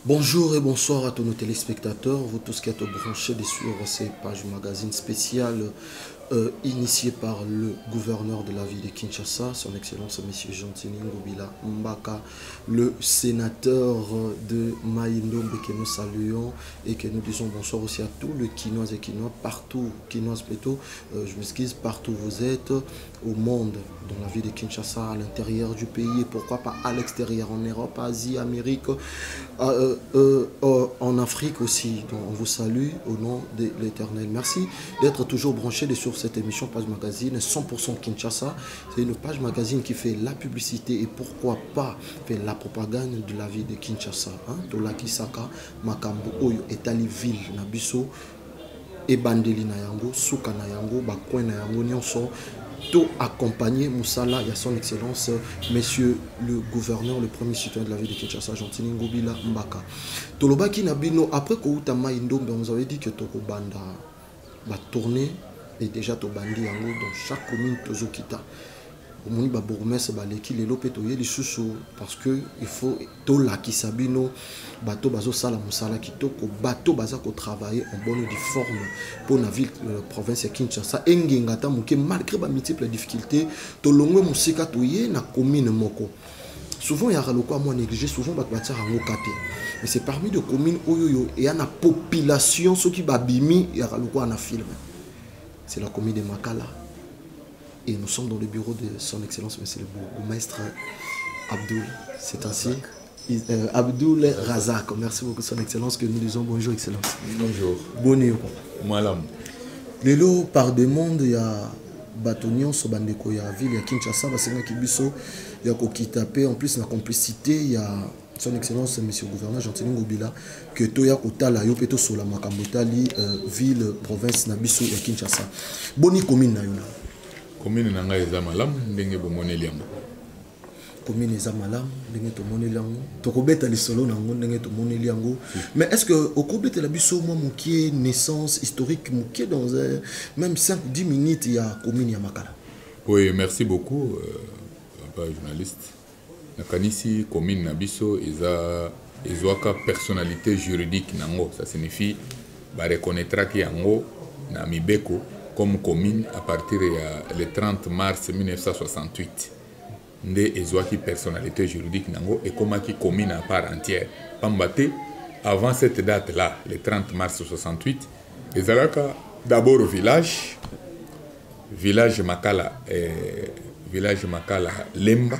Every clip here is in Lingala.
Bonjour et bonsoir à tous nos téléspectateurs, vous tous qui êtes branchés sur ces pages magazine spéciales initiées par le gouverneur de la ville de Kinshasa, son excellence M. Jean-Tini Ngobila Mbaka, le sénateur de Maïndombe que nous saluons et que nous disons bonsoir aussi à tous les Kinois et Kinois, partout, Kinoises plutôt, je m'excuse, partout vous êtes au monde, dans la ville de Kinshasa, à l'intérieur du pays et pourquoi pas à l'extérieur, en Europe, Asie, Amérique, en Afrique aussi. Donc on vous salue au nom de l'Éternel. Merci d'être toujours branché sur cette émission Page Magazine 100% Kinshasa. C'est une page magazine qui fait la publicité et pourquoi pas fait la propagande de la ville de Kinshasa. Tolaki Saka, Makambo, Oyo, Etali Ville, Nabiso, Ebandeli na yango, Souka na yango, Bakwen na yango, Nyonso. Tout accompagné Moussala, il y a son excellence, monsieur le gouverneur, le premier citoyen de la ville de Kinshasa, Jean-Tini Ngobila Mbaka. Tolobaki Nabino, après que Maïndombe, on nous avait dit que Toko Banda va tourner et déjà Tobandi Yango dans chaque commune Tozokita. Omoni ba bourgmestre ba leki lelo petoye lisusu parce que il faut to la kisabino bato bazo sala musala kitoko bato baza ko travailler en bonne forme pour la ville province ya Kinshasa engenga ta muke malgré ba multiples difficultés to longwe musika toye na commune moko. Souvent il y a lokwa moi négligé, souvent bato batia rango kate. Mais c'est parmi de communes oyoyo et y a na population ceux qui babimi il y a lokwa na film. C'est la commune de Makala. Et nous sommes dans le bureau de son excellence, monsieur le bourgmestre Abdoul. C'est ainsi. Abdoul Razak. Merci beaucoup, son excellence, que nous disons bonjour, excellence. Bonjour. Bonjour. Malam. Lelo, par demande, il y a Batonion, Sobandeko, il y a Ville, il y a Kinshasa, Basenga Kibiso, il y a Kokitape. En plus, la complicité, il y a son excellence, monsieur le gouverneur Jean-Tini Ngobila, que Toya Kotala, Yopeto Sola Makambotali, Ville, province, Nabiso, il y a Kinshasa. Boni commune, Nayuna. Commune nanga eza malam ndenge bomone liango. Commune eza malam ndenge tomone liango. Tokobeta lisolo nango ndenge tomone liango. Mais est-ce que au kobeta la biso moi mukie naissance historique mukie dans même 5-10 minutes il y a commune ya Makala. Oui, merci beaucoup papa journaliste. Nakanisi commune na biso eza ezwaka personnalité juridique nango, ça signifie ba reconnaîtra ki yango na mibeko comme commune à partir du 30 mars 1968. Nde ezwaki personnalité juridique nango et comme qui commune à part entière. Pambate, avant cette date-là, le 30 mars 68, ezalaka d'abord village Makala Lemba,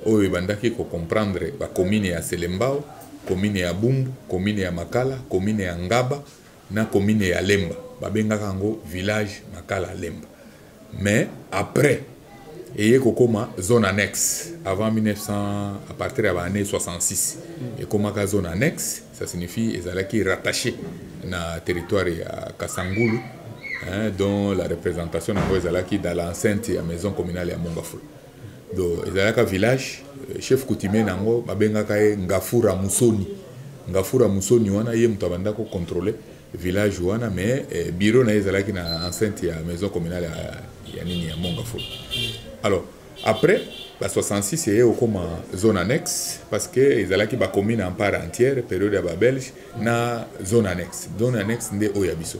où ebandaki ko comprendre ba commune ya Selembao, commune ya Bumbu, commune ya Makala, commune ya Ngaba, na commune ya Lemba. Babengaka ngo village Makala Lemba. Mais après, il y a une zone annexe avant 1900, à partir de l'année 66. Et comme une zone annexe, ça signifie qu'ils sont rattachés à territoire à Kasangulu, dont la représentation est dans l'enceinte de la maison communale à Mongafou. Donc, il y a un village, chef coutumier nango, babengaka Ngafura Musoni. Ngafura Musoni, wana yé mutabanda ko contrôler village wana, mais bureau na ezalaki na enceinte ya maison communale ya nini ya Mongafou. Alors, après, la 66 est comme zone annexe, parce que les alaki ba commune en part entière, période de la Belge, na zone annexe. Zone annexe nde Oyabiso.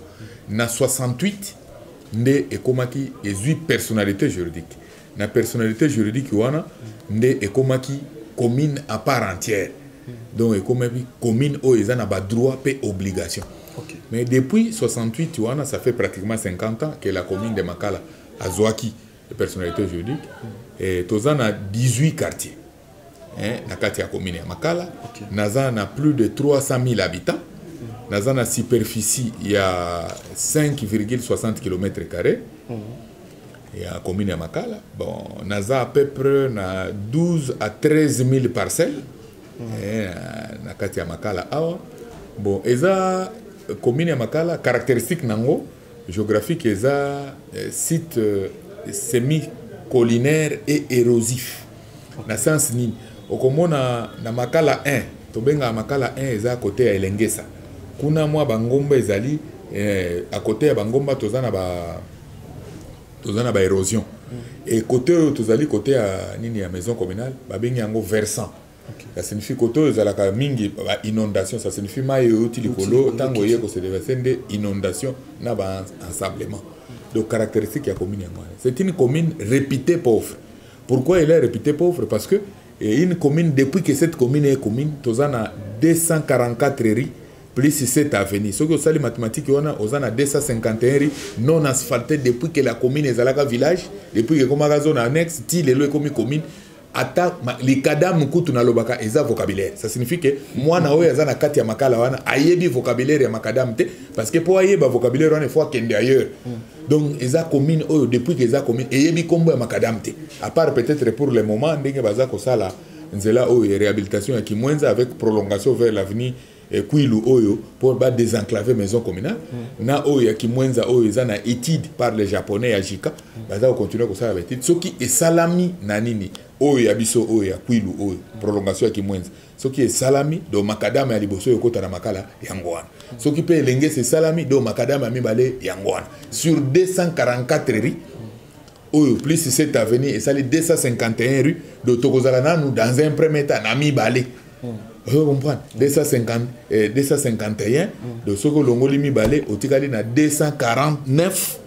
Na 68, nde ekomaki ezui personnalité juridique. Na personnalité juridique wana, nde ekomaki commune à part entière. Donc ekomaki commune où ils ont ba droit et obligation. Okay. Mais depuis 68 wana, ça fait pratiquement 50 ans que la commune de Makala a zouaki de personnalité juridique. Et Tozan a 18 quartiers. Na kati ya commune ya Makala. Okay. Nazan a plus de 300 000 habitants. Nazan a superficie, il y a 5,60 km². ya commune ya Makala. Bon, naza à peu près na 12 à 13 000 parcelles na kati ya Makala awa. Bon, eza commune ya Makala caractéristique nango géographique eza site semi-collinaire et érosif. Na sens nini okomona na Makala 1 tobenga Makala 1 eza à côté ya Elengesa. Kuna mwa bangomba ezali à côté ya bangomba tozana ba érosion. Et côté tozali côté ya nini ya maison communale babengi yango versant. Ça signifie côté zalaka mingi ba inondation, ça signifie mai euti likolo tango ye ko se déverser inondation na ba ensablement. Donc caractéristique ya commune yango. C'est une commune réputée pauvre. Pourquoi elle est réputée pauvre? Parce que une commune, depuis que cette commune est commune, tozana 244 riz plus 7 avenues. Ce que vous savez, les mathématiques, on a 251 riz non asphaltés depuis que la commune est à village, depuis que la zone annexe, les lois comme commune, les cadavres mukutu na lobaka eza vocabulaire. Ça signifie que moi na oya zana kati ya Makala wana ayebi vocabulaire ya makadam te parce que pour ayeba vocabulaire wana il faut kende ailleurs. Donc eza commune oyo depuis que eza commune ayebi kombo ya makadam te. À part peut-être pour le moment ndenge baza ko sala nzela oyo réhabilitation ya Kimwenza avec prolongation vers l'avenir Kwilu oyo pour ba désenclaver maison communale na oyo ya Kimwenza oyo eza na étude par les japonais ya Jika baza ko continuer ko sala ba étude soki esalami na nini oyo ya biso oyo ya Kwilu oyo prolongation ya Kimwenza soki esalami do makadama ya liboso yo kota na Makala yango wana soki pe elenge salami do makadama ya mibale yango wana sur 244 riz oyo plus 7 avenue et ça les 251 rues de Tokozala nous dans un premier temps na mibale. Vous comprenez 251 de Soko Longoli mibale otikali na 249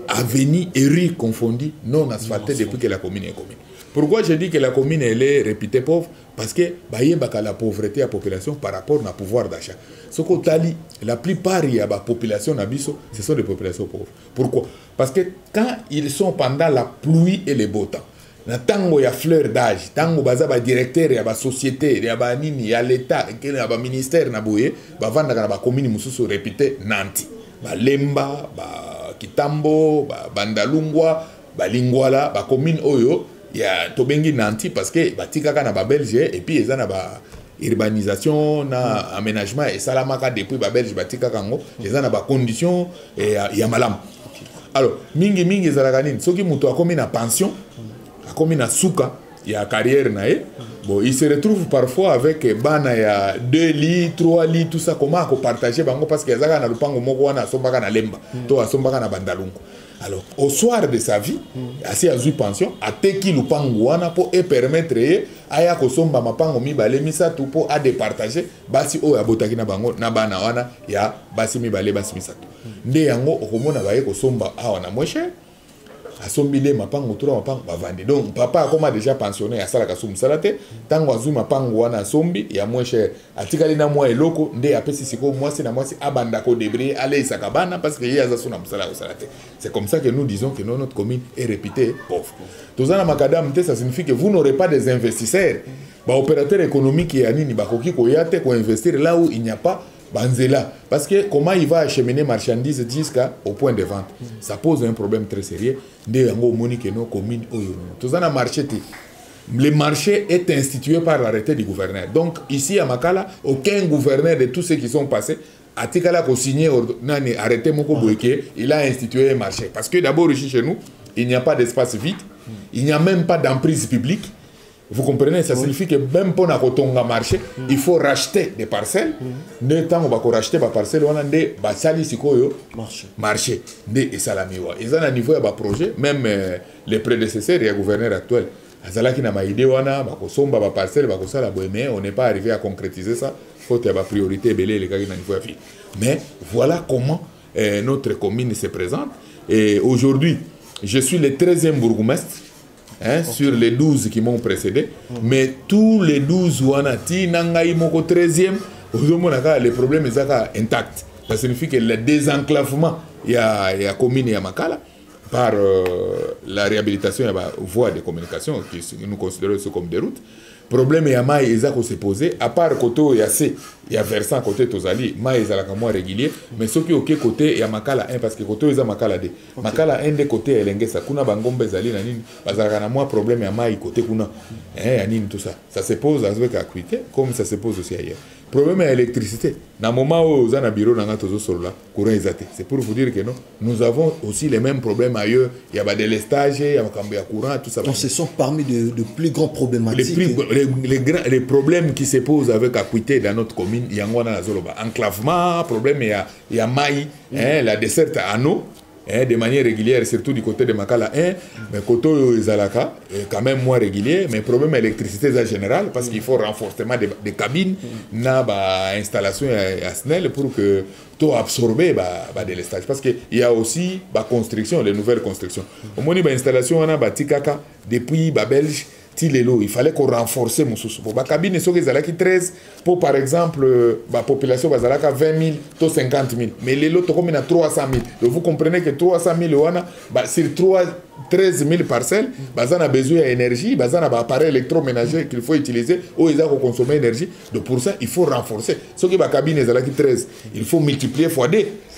avenues et rues confondues non asphaltées depuis que la commune est commune. Pourquoi je dis que la commune elle est réputée pauvre? Parce que la pauvreté à la population par rapport au pouvoir d'achat. Ce qu'on tali, la plupart de la population nabiso, ce sont des populations pauvres. Pourquoi? Parce que quand ils sont pendant la pluie et le beau temps, na tango ya fleur d'âge, tango baza ba directeur ya ba société, ya ba nini, ya l'état, ya ba ministère na boye, ba vanda na ba commune mususu réputée nanti. Ba Lemba, ba Kitambo, ba Bandalungwa, ba Lingwala, ba commune oyo ya tobengi nanti parce que batika kana ba Belge et puis eza na ba urbanisation na aménagement et salamaka depuis ba Belge batika kango eza na ba conditions ya malam. Alors mingi ezalaka nini soki muto akomi na pension akomi na suka ya carrière na ye bon il se retrouve parfois avec bana ya 2 lits 3 lits tout ça comment ko partager bango parce que ezaka na lupango moko wana asombaka na Lemba to asombaka na Bandalungu. Alors, au soir de sa vie, assez à zui pension, a teki lupango wana pour permettre aya kosomba mapango mibale misa tout pour a départager basi o ya botaki na bango na bana wana ya basi mibale basi misatu. Nde yango okomona baye kosomba awa na mweshe asombile mapango tura mapango bavandi. Donc papa akoma déjà pensionné asala kasum salate tango azui mapango wana asombi ya mweshe atikali na mwa eloko nde apesi siko mwasi na mwasi abanda ko débrouiller aller sakabana parce que yaza suna musala ko salate. C'est comme ça que nous disons que notre commune est réputée pauvre. Tozana makadam te ça signifie que vous n'aurez pas des investisseurs. Ba opérateurs économiques ya nini bakoki ko yate ko investir là où il n'y a pas Banzela. Parce que comment il va acheminer marchandises jusqu'au point de vente, ça pose un problème très sérieux. Le marché est institué par l'arrêté du gouverneur. Donc ici à Makala, aucun gouverneur de tous ceux qui sont passés a signé arrêté Moko Boeke, il a institué un marché. Parce que d'abord ici chez nous, il n'y a pas d'espace vide, il n'y a même pas d'emprise publique. Vous comprenez, ça signifie que même pour un marché, il faut racheter des parcelles. Ne temps on va racheter des parcelles, on a des basali sikoyo marché, des salamiwa. Ils ont un niveau de projet, même les prédécesseurs et le gouverneur actuel. Azala qui n'a pas idée, on a bakosomba ba parcelle, bakosala mais on n'est pas arrivé à concrétiser ça. Faut qu'il y ait la priorité belé les gars qui n'a niveau à vie. Mais voilà comment notre commune se présente. Et aujourd'hui, je suis le 13e bourgmestre. Hein, sur les 12 qui m'ont précédé, mais tous les 12 wanati nangai moko 13e, les problèmes sont intacts. Ça signifie que le désenclavement il y a commune et Makala par la réhabilitation de la voie de communication qui nous considérons comme des routes. problème ya mai eza ko se poser à part côté ya C ya versant côté tozali mai eza la moi régulier mais ce qui OK côté ya makala 1 parce que côté eza makala 2 makala 1 de côté elengesa kuna bangombe ezali na nini bazalaka na moi problème ya mai côté kuna ya nini tout ça se pose avec acuité comme ça se pose aussi ailleurs problème à l'électricité na moment où vous na bureau na tozo solo courant ezate c'est pour vous dire que non nous avons aussi les mêmes problèmes ailleurs il y a des délestage il y a makambo ya courant tout ça donc ce sont parmi de plus grands problématiques les problèmes qui se posent avec acuité dans notre commune il y a ngwana zoloba enclavement problème il y a mai la desserte en eau de manière régulière, surtout du côté de Makala 1, mais côté Zalaka, quand même moins régulier, mais problème d'électricité en général, parce qu'il faut renforcement des cabines, na installation à SNEL pour que tout absorber de l'estage. Parce qu'il y a aussi la construction, les nouvelles constructions. Au moins, l'installation, on a Tikaka depuis Belge. Il fallait qu'on renforce mon sous. Pour la cabine, il y a 13 pour par exemple la population il y a 20 000 ou 50 000. Mais les lots comme 300 000. Donc vous comprenez que 300 000 sur 13 000 parcelles, on a besoin d'énergie, on a un appareil électroménager qu'il faut utiliser ou ils ont consommer énergie. Donc pour ça, il faut renforcer. Ce qui est la cabine, il y a 13. Il faut multiplier x 2.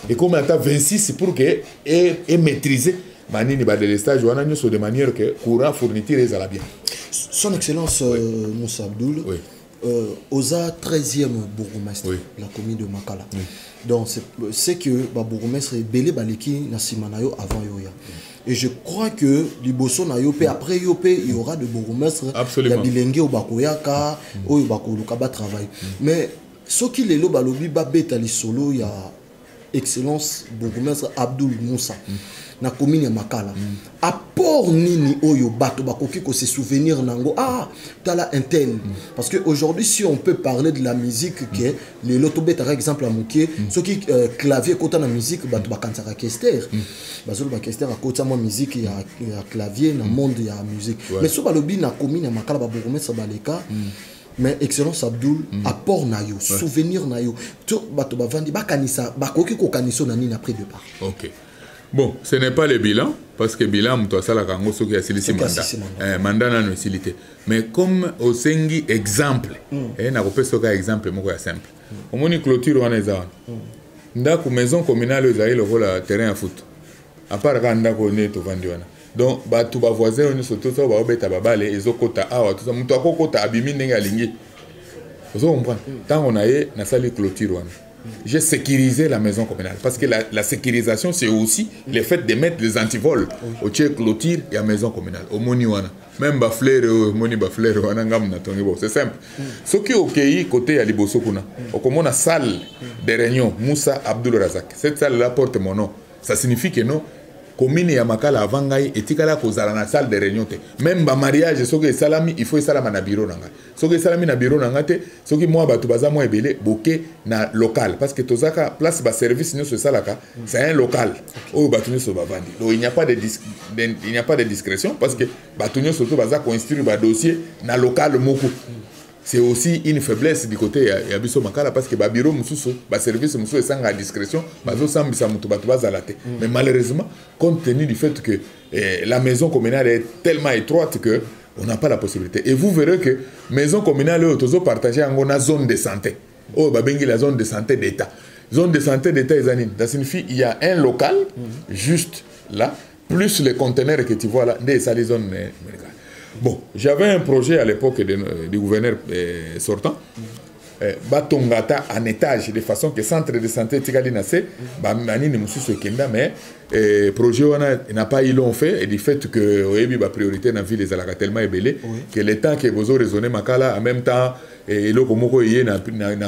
Et comme on a 26 pour que et maîtriser. Manini ba de l'estage on a de manière que courant fourniture est à la bien. Son Excellence Moussa Abdoul, Oza 13e bourgmestre de la commune de Makala. Donc c'est que le bourgmestre est belé baleki na simanayo avant yoya. Et je crois que liboso na yopé après yopé il y aura de bourgmestre il y a bilenge au bakoyaka au bakoluka ba travail. Mais ce qui les lo balobi ba beta li solo il y a Excellence bourgmestre Abdoul Moussa. Na commune ya Makala apport nini oyo bato bakoki ko se souvenir nango tala intel parce que aujourd'hui si on peut parler de la musique que les lotobet par exemple à moké ceux qui clavier kota na musique bato bakansaka kester bazolo ba kester a kota mo musique ya clavier na monde ya musique mais so balobi na commune ya Makala ba bourgmestre baleka mais Excellence Abdoul apport na yo souvenir na yo to bato bavandi bakanisa bakoki ko kaniso na nini après départ. OK. Bon, ce n'est pas le bilan, parce que le bilan, tu as ça, ce qui a silité mandat. Mandat n'a pas silité. Mais comme au Sengi, exemple, n'a pas fait exemple, moi, simple. Au moins, clôture, on est là. Dans la maison communale, ils ont le terrain à foot. À part quand on est au vendu. Donc, tous les voisins, on est sur tout ça, on va être ils ont quota A, tout ça. Nous avons quota abîmé, nous avons ligné. Vous comprenez? Tant on a eu, on a sali clôture. J'ai sécurisé la maison communale. Parce que la sécurisation, c'est aussi le fait de mettre des antivols au tchèque clôture et à la maison communale. Au Moniwana. Même Bafler, Moni Bafler, c'est simple. Ce qui est OK, côté à Libosokuna, on a une salle de réunion, Moussa Abdoul Razak. Cette salle-là porte mon nom. Ça signifie que non. Commune ya Makala avangai etikala kozala na salle de réunion te même ba mariage soki salami il faut salama na bureau nanga soki salami na bureau nanga te soki moi batu baza moi ebele boke na local parce que tozaka place ba service nyo so salaka c'est un local o batu nyo so bavandi donc il n'y a pas de discrétion parce que batu nyo surtout baza construire ba dossier na local moko. C'est aussi une faiblesse du côté ya biso Makala parce que ba bureau mususu ba service mususu sans la discrétion bazo sambisa mutu batu bazalate mais malheureusement compte tenu du fait que la maison communale est tellement étroite que on n'a pas la possibilité et vous verrez que maison communale tozo partager en une zone de santé ba bengi la zone de santé d'état zone de santé d'état ça signifie il y a un local juste là plus les conteneurs que tu vois là c'est les zones médicales. Bon, j'avais un projet à l'époque du gouverneur sortant, Batongata en étage, de façon que le centre de santé Tigalinase, mais le projet n'a pas eu long fait, et du fait que la priorité dans la ville est tellement ébélée, que le temps que vous avez raisonné Makala, en même temps, et là, comme vous voyez, na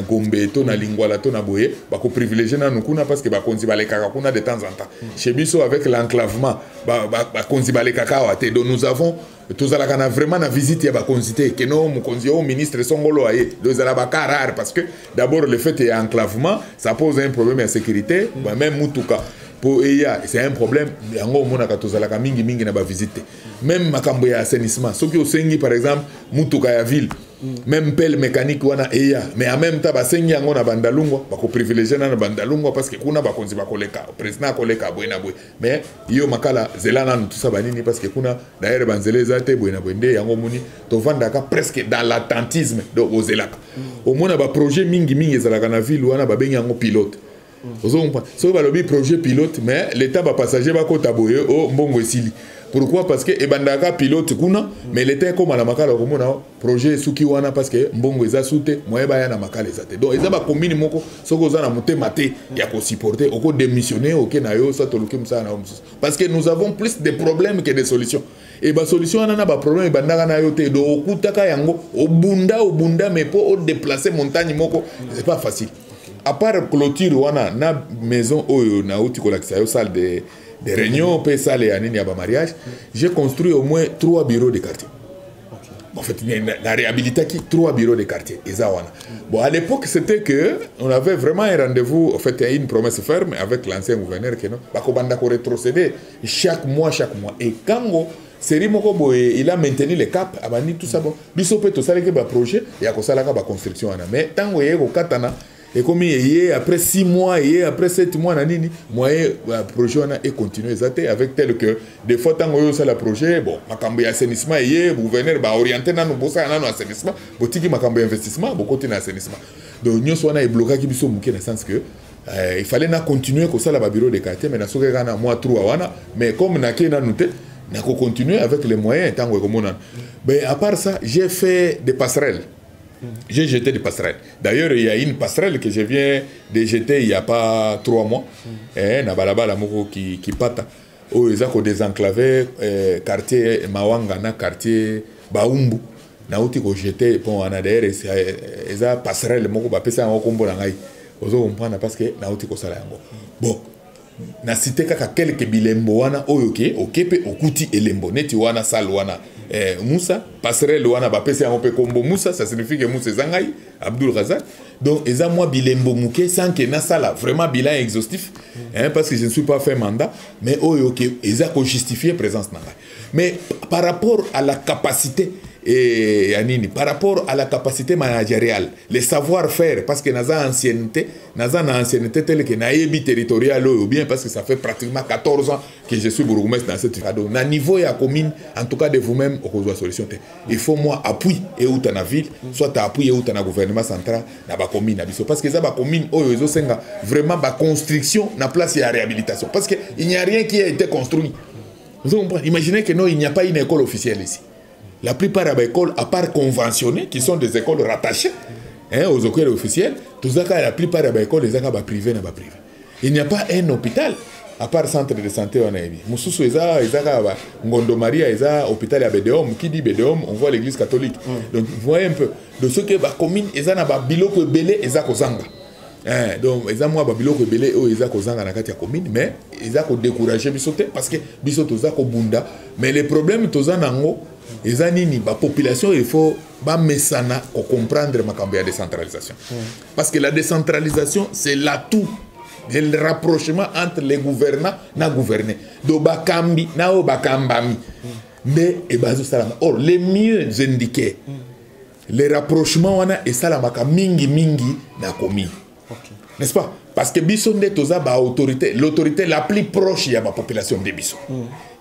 Gombe, na Lingwala, na Boye, bah qu'on privilégie na Nukuna parce que bah qu'on zibale kakakuna de temps en temps. Chez Bisso avec l'enclavement, bah qu'on zibale kakawate. Donc nous avons tous à la vraiment na visite bah qu'on zité que non mon conseiller au ministre Songolo aye. Donc ça va rare parce que d'abord le fait est enclavement, ça pose un problème de sécurité, bah même Mutuka. pour EIA c'est un problème yango mona katozalaka mingi mingi na ba visiter même makambo ya assainissement soki osengi par exemple mutuka ya ville même pelle mécanique wana EIA mais en même temps basengi yango na bandalungwa bako privilégier na bandalungwa parce que kuna bakonzi bakoleka président koleka boyena boy mais yo makala zelana tout ça banini parce que kuna d'ailleurs banzeleza te boyena boyende yango moni to vandaka presque dans l'attentisme do ozelaka au mona ba projet mingi mingi ezalaka na ville wana babengi yango pilote so balobi projet pilote mais l'état ba passager bakota boye o mbongo esili. Pourquoi? Parce que ebandaka pilote kuna mais l'état comme la makala komona projet suki wana parce que mbongo eza soute moyeba ya na makala ezate donc eza ba commune moko soko za na motema te ya ko supporter oko démissionner OK na yo ça toluki msa na parce que nous avons plus de problèmes que de solutions et ba solution wana na ba problème ebandaka na yo te do okutaka yango obunda mais pour o déplacer montagne moko c'est pas facile. À part clôture wana na maison oyo na uti kolakisa yo salle de réunion pe salle ya nini ya ba mariage j'ai construit au moins 3 bureaux de quartier. En fait la réhabilitation 3 bureaux de quartier eza wana. Bon à l'époque c'était que on avait vraiment un rendez-vous en fait une promesse ferme avec l'ancien gouverneur que non ba ko banda ko rétrocéder chaque mois et kango Seri moko boye il a maintenu le cap abani tout ça bon biso pe to saleke ba projet ya ko salaka ba construction wana mais tango ye ko katana et comme après 6 mois et après 7 mois nanini moyen projet on a continué avec tel que des fois tant que ça le projet bon makambo ya assainissement et gouverneur ba orienter nanu bosa nanu assainissement botiki makambo investissement beaucoup na assainissement donc nous on a bloqué qui biso muke dans le sens que il fallait na continuer comme ça la bureau de quartier mais na soka kana mois 3 wana mais comme na ke nanu te na ko continuer avec les moyens tant que comme on mais à part ça j'ai fait des passerelles. J'ai jeté des passerelles. D'ailleurs, il y a une passerelle que je viens de jeter il n'y a pas 3 mois. Na balabala moko qui pata. Oh, ils ont désenclavé quartier Mawanga na quartier Baumbu. Na uti ko jeter bon on a d'ailleurs ils ont passerelle moko ba pesa en kombo na ngai. Ozo comprendre parce que na uti ko sala yango. Bon. Na cité kaka quelques bilembo wana oyoke okepe okuti elembo neti wana sal wana Moussa passerelle wana ba pesa en pe kombo Moussa ça signifie que Moussa Zangai Abdul Razak donc eza moi bilembo muke sans que na sala vraiment bilan exhaustif parce que je ne suis pas fait mandat mais oyoke eza ko justifier présence na ngai mais par rapport à la capacité et Anini, par rapport à la capacité managériale, le savoir-faire, parce que nous avons ancienneté telle que nous avons territoriale ou bien parce que ça fait pratiquement 14 ans que je suis bourgmestre dans cette ville. Donc, à niveau de la commune, en tout cas de vous-même, on a solution. Il faut moi appui et où dans la ville, soit appui et où dans le gouvernement central, dans la commune. Parce que ça, la commune, vraiment la construction, la place et la réhabilitation. Parce qu'il n'y a rien qui a été construit. Vous comprenez? Imaginez que non, il n'y a pas une école officielle ici. La plupart des écoles, à part conventionnées, qui sont des écoles rattachées aux écoles officielles, la plupart des écoles, les écoles privées, il n'y a pas un hôpital, à part centre de santé, on a vu. Moussoussou, Ngondo Maria, hôpital à Bédéum. Qui dit Bédéum, on voit l'église catholique. Donc, vous voyez un peu. De ceux qui sont communes, ils ont biloko belé, ils ont kozanga. Donc, ils ont moi biloko belé, ils ont kozanga na kati ya commune, mais ils ont découragé bisoté parce que bisoto za ko bunda. Mais le problème, toza nango. Les anini, la population, il faut comprendre la décentralisation. Parce que la décentralisation, c'est l'atout, le rapprochement entre les gouvernants et les gouvernés. Donc, bakambi, na bakambami. Mais, or, les mieux indiqués, les rapprochements, et ça, la mingi na commune. N'est-ce pas? Parce que Bissonde toza ba autorité, l'autorité la plus proche de la population de Bisson.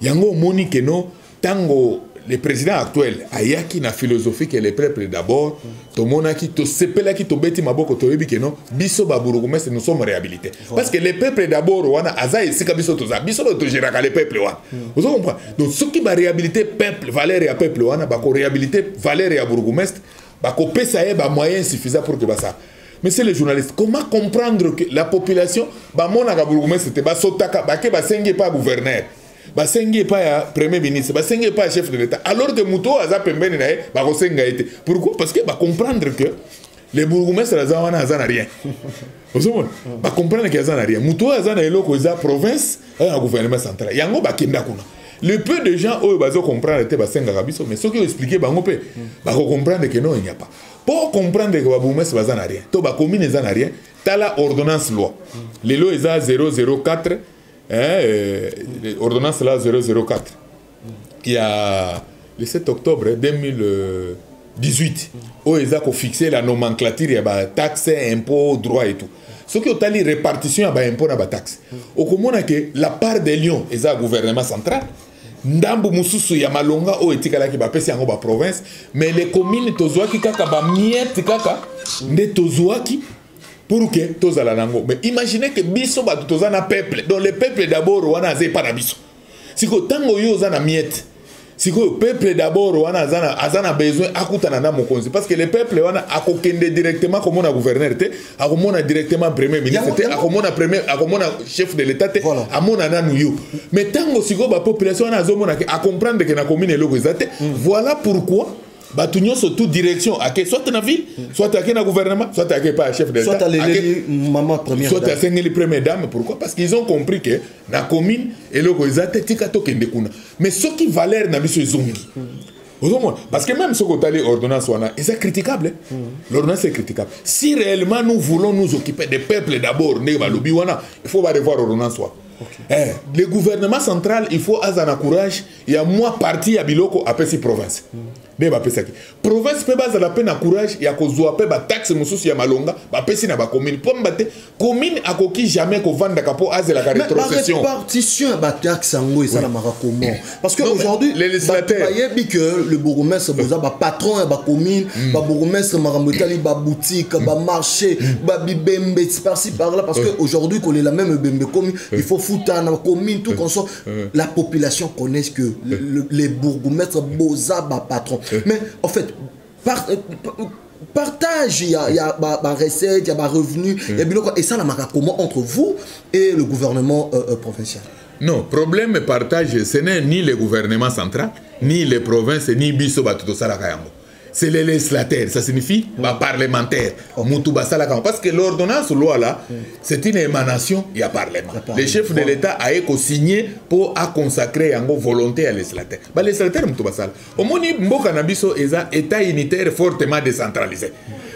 Yango moni que no tango le président actuel ayaki na philosophie que le peuple d'abord to monaki to sepela ki to beti maboko to yebi que non biso ba bourgmestre nous sommes réhabilités parce que le peuple d'abord wana aza esika biso toza biso to géraka le peuple wana vous comprenez donc ce qui va réhabiliter peuple valeur ya peuple wana ba ko réhabiliter valeur ya bourgmestre ba ko pesa ye ba moyens suffisants pour que ba ça. Mais c'est les journalistes. Comment comprendre que la population ba mona ka bourgmestre te ba sotaka ba ke ba senge pas gouverneur ba sengi pas ya premier ministre ba sengi pas chef de l'état alors que muto aza pembeni na ba ko senga été pourquoi parce que ba comprendre que les bourgmestres azana azana rien osomon ba comprendre que azana rien muto azana eloko za province un gouvernement central yango ba kenda kuna le peu de gens eux bazo comprendre te ba senga kabiso mais ce qui expliquer bango pe ba ko comprendre que non il n'y a pas pour comprendre que ba bourgmestre azana rien to ba commune azana rien tala ordonnance loi les lois eza 004 ordonnance là 004, il y a le 7 octobre 2018, où ils ont fixé la nomenclature, il y a taxes, impôts, droits et tout. Ce qui est une répartition, il y a impôts et taxes. Au commun, que la part des lions, ils ont un gouvernement central. Ndambu mususu ya malonga o etikala ki ba pesi yango ba province, mais les communes tozwaki kaka ba miette kaka nde tozwaki pour que tozala nango. Mais imaginez que biso ba tozana peuple, donc le peuple d'abord wana azé pa na biso. Siko tango yo zana miette. Siko peuple d'abord wana azana besoin akutana na mokonzi parce que le peuple wana akokende directement comme on a gouverneur té, akomona directement premier ministre té, akomona chef de l'état té, amona nanu yo. Mais tango siko ba population wana azomona ke a comprendre que na commune eloko ezate, voilà pourquoi Batunyo sur toute direction, soit dans la ville, soit dans le gouvernement, soit dans le chef de l'État, soit les maman première soit dans les premières dames. Pourquoi? Parce qu'ils ont compris que la commune et le mais ce qui valait dans les zongi. Parce que même ce qu'on a dit l'ordonnance, c'est critiquable. L'ordonnance est critiquable. Si réellement nous voulons nous occuper des peuples d'abord, il faut revoir l'ordonnance. Okay. Le gouvernement central, il faut avoir courage. Il y a moi parti à Biloko à Pessi province. Province peut avoir la peine à courage. Il y a des taxes mususu ya malonga. Pessi na ba commune. Commune a coquille jamais qu'on vende capo à la rétrocession. La répartition ba taxe en ça la mara comment? Parce que aujourd'hui les législateurs dit que le bourgmestre boza ba patron ya ba commune, ba bourgmestre marambotali ba boutique, ba marché, ba bibembe par-ci par-là parce que aujourd'hui qu'on est la même bembe commune, il faut dans la commune, tout comme ça, la population connaît que les bourgmestres boza ba patron. Mais en fait, partage, il y a recette, il y a revenu, et ça, la marque comment entre vous et le gouvernement provincial? Non, problème partage, ce n'est ni le gouvernement central, ni les provinces, ni biso batuto salakayango. C'est les législateurs, ça signifie parlementaire. Parce que l'ordonnance loi là, c'est une émanation, il y a parlement. Le chef de l'État a signé pour consacrer une volonté à législateur. Les législateurs, au moins, Mbokanabiso est un État unitaire fortement décentralisé.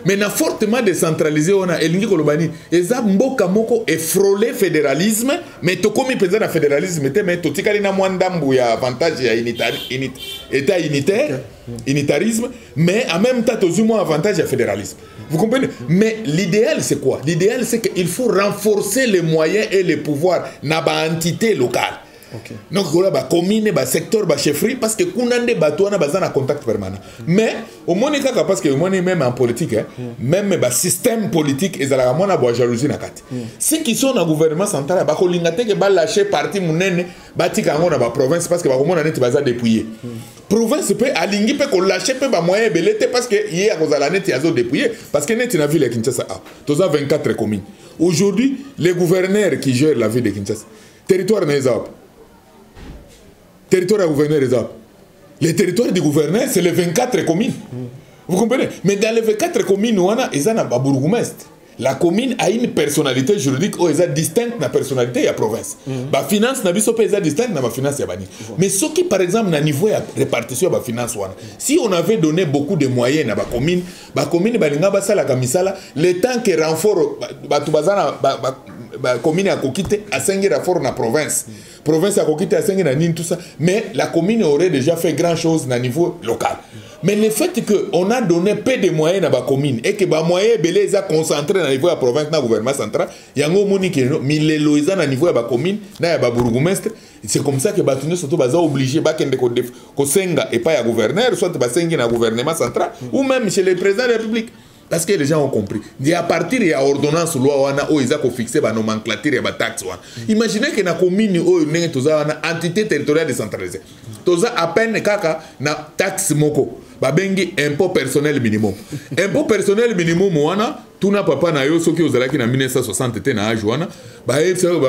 Mais na fortement décentralisé, on a Elingi Kolobani, eza mboka moko et frôler fédéralisme, mais to komi pesa na fédéralisme, mais to tikali na mwandambu ya avantage ya État unitaire, unitarisme, mais en même temps to zumo avantage ya fédéralisme. Vous comprenez? Mais l'idéal c'est quoi? L'idéal c'est qu'il faut renforcer les moyens et les pouvoirs na ba entité locale. Okay. Donc, il y a commune, secteur, chefferie, parce que les bateaux ont un contact permanent. Mais, au moins, parce que même en politique, même le système politique, ils ont la jalousie. Ceux qui sont dans le gouvernement central, ils ont lâché parti dans la province parce que les gens sont dépouillés. La province peut aligner, peut lâcher, peut moyen belete parce que hier, ils ont dépouillé. Parce que nous avons vu les Kinshasa. Nous avons 24 communes. Aujourd'hui, les gouverneurs qui gèrent la ville de Kinshasa, territoire n'est pas. Territoire à gouverneur des arbres. Les territoires du gouverneur, c'est les 24 communes. Vous comprenez? Mais dans les 24 communes, ils ont un bourgmestre. La commune a une personnalité juridique où elle est distincte de la personnalité de la province. La finance n'a pas distincte de la finance. Mais ce qui, par exemple, à niveau de répartition de la finance, si on avait donné beaucoup de moyens à la commune, le temps que renfort, la commune a quitté à 5 renforts dans la province. La province a quitté à 5 dans tout ça. Mais la commune aurait déjà fait grand chose à niveau local. Mais le fait qu'on a donné peu de moyens à la commune et que les moyens sont concentrés au niveau de la province, dans le gouvernement central, il y a un moment qui est au niveau de la commune, dans le bourgmestre. C'est comme ça que les gens sont obligés de senga et pas le gouverneur, soit de senga dans le gouvernement central, ou même chez le président de la République. Parce que les gens ont compris. Et à partir de l'ordonnance, ils ont fixé la nomenclature et la taxe. Imaginez que dans la commune, il y a une entité territoriale décentralisée. Il y a à peine une taxe moko. Babengi impôt personnel minimum. Impôt personnel minimum, tout n'a pas na yo soki ozalaki na 1960 te na âge wana ba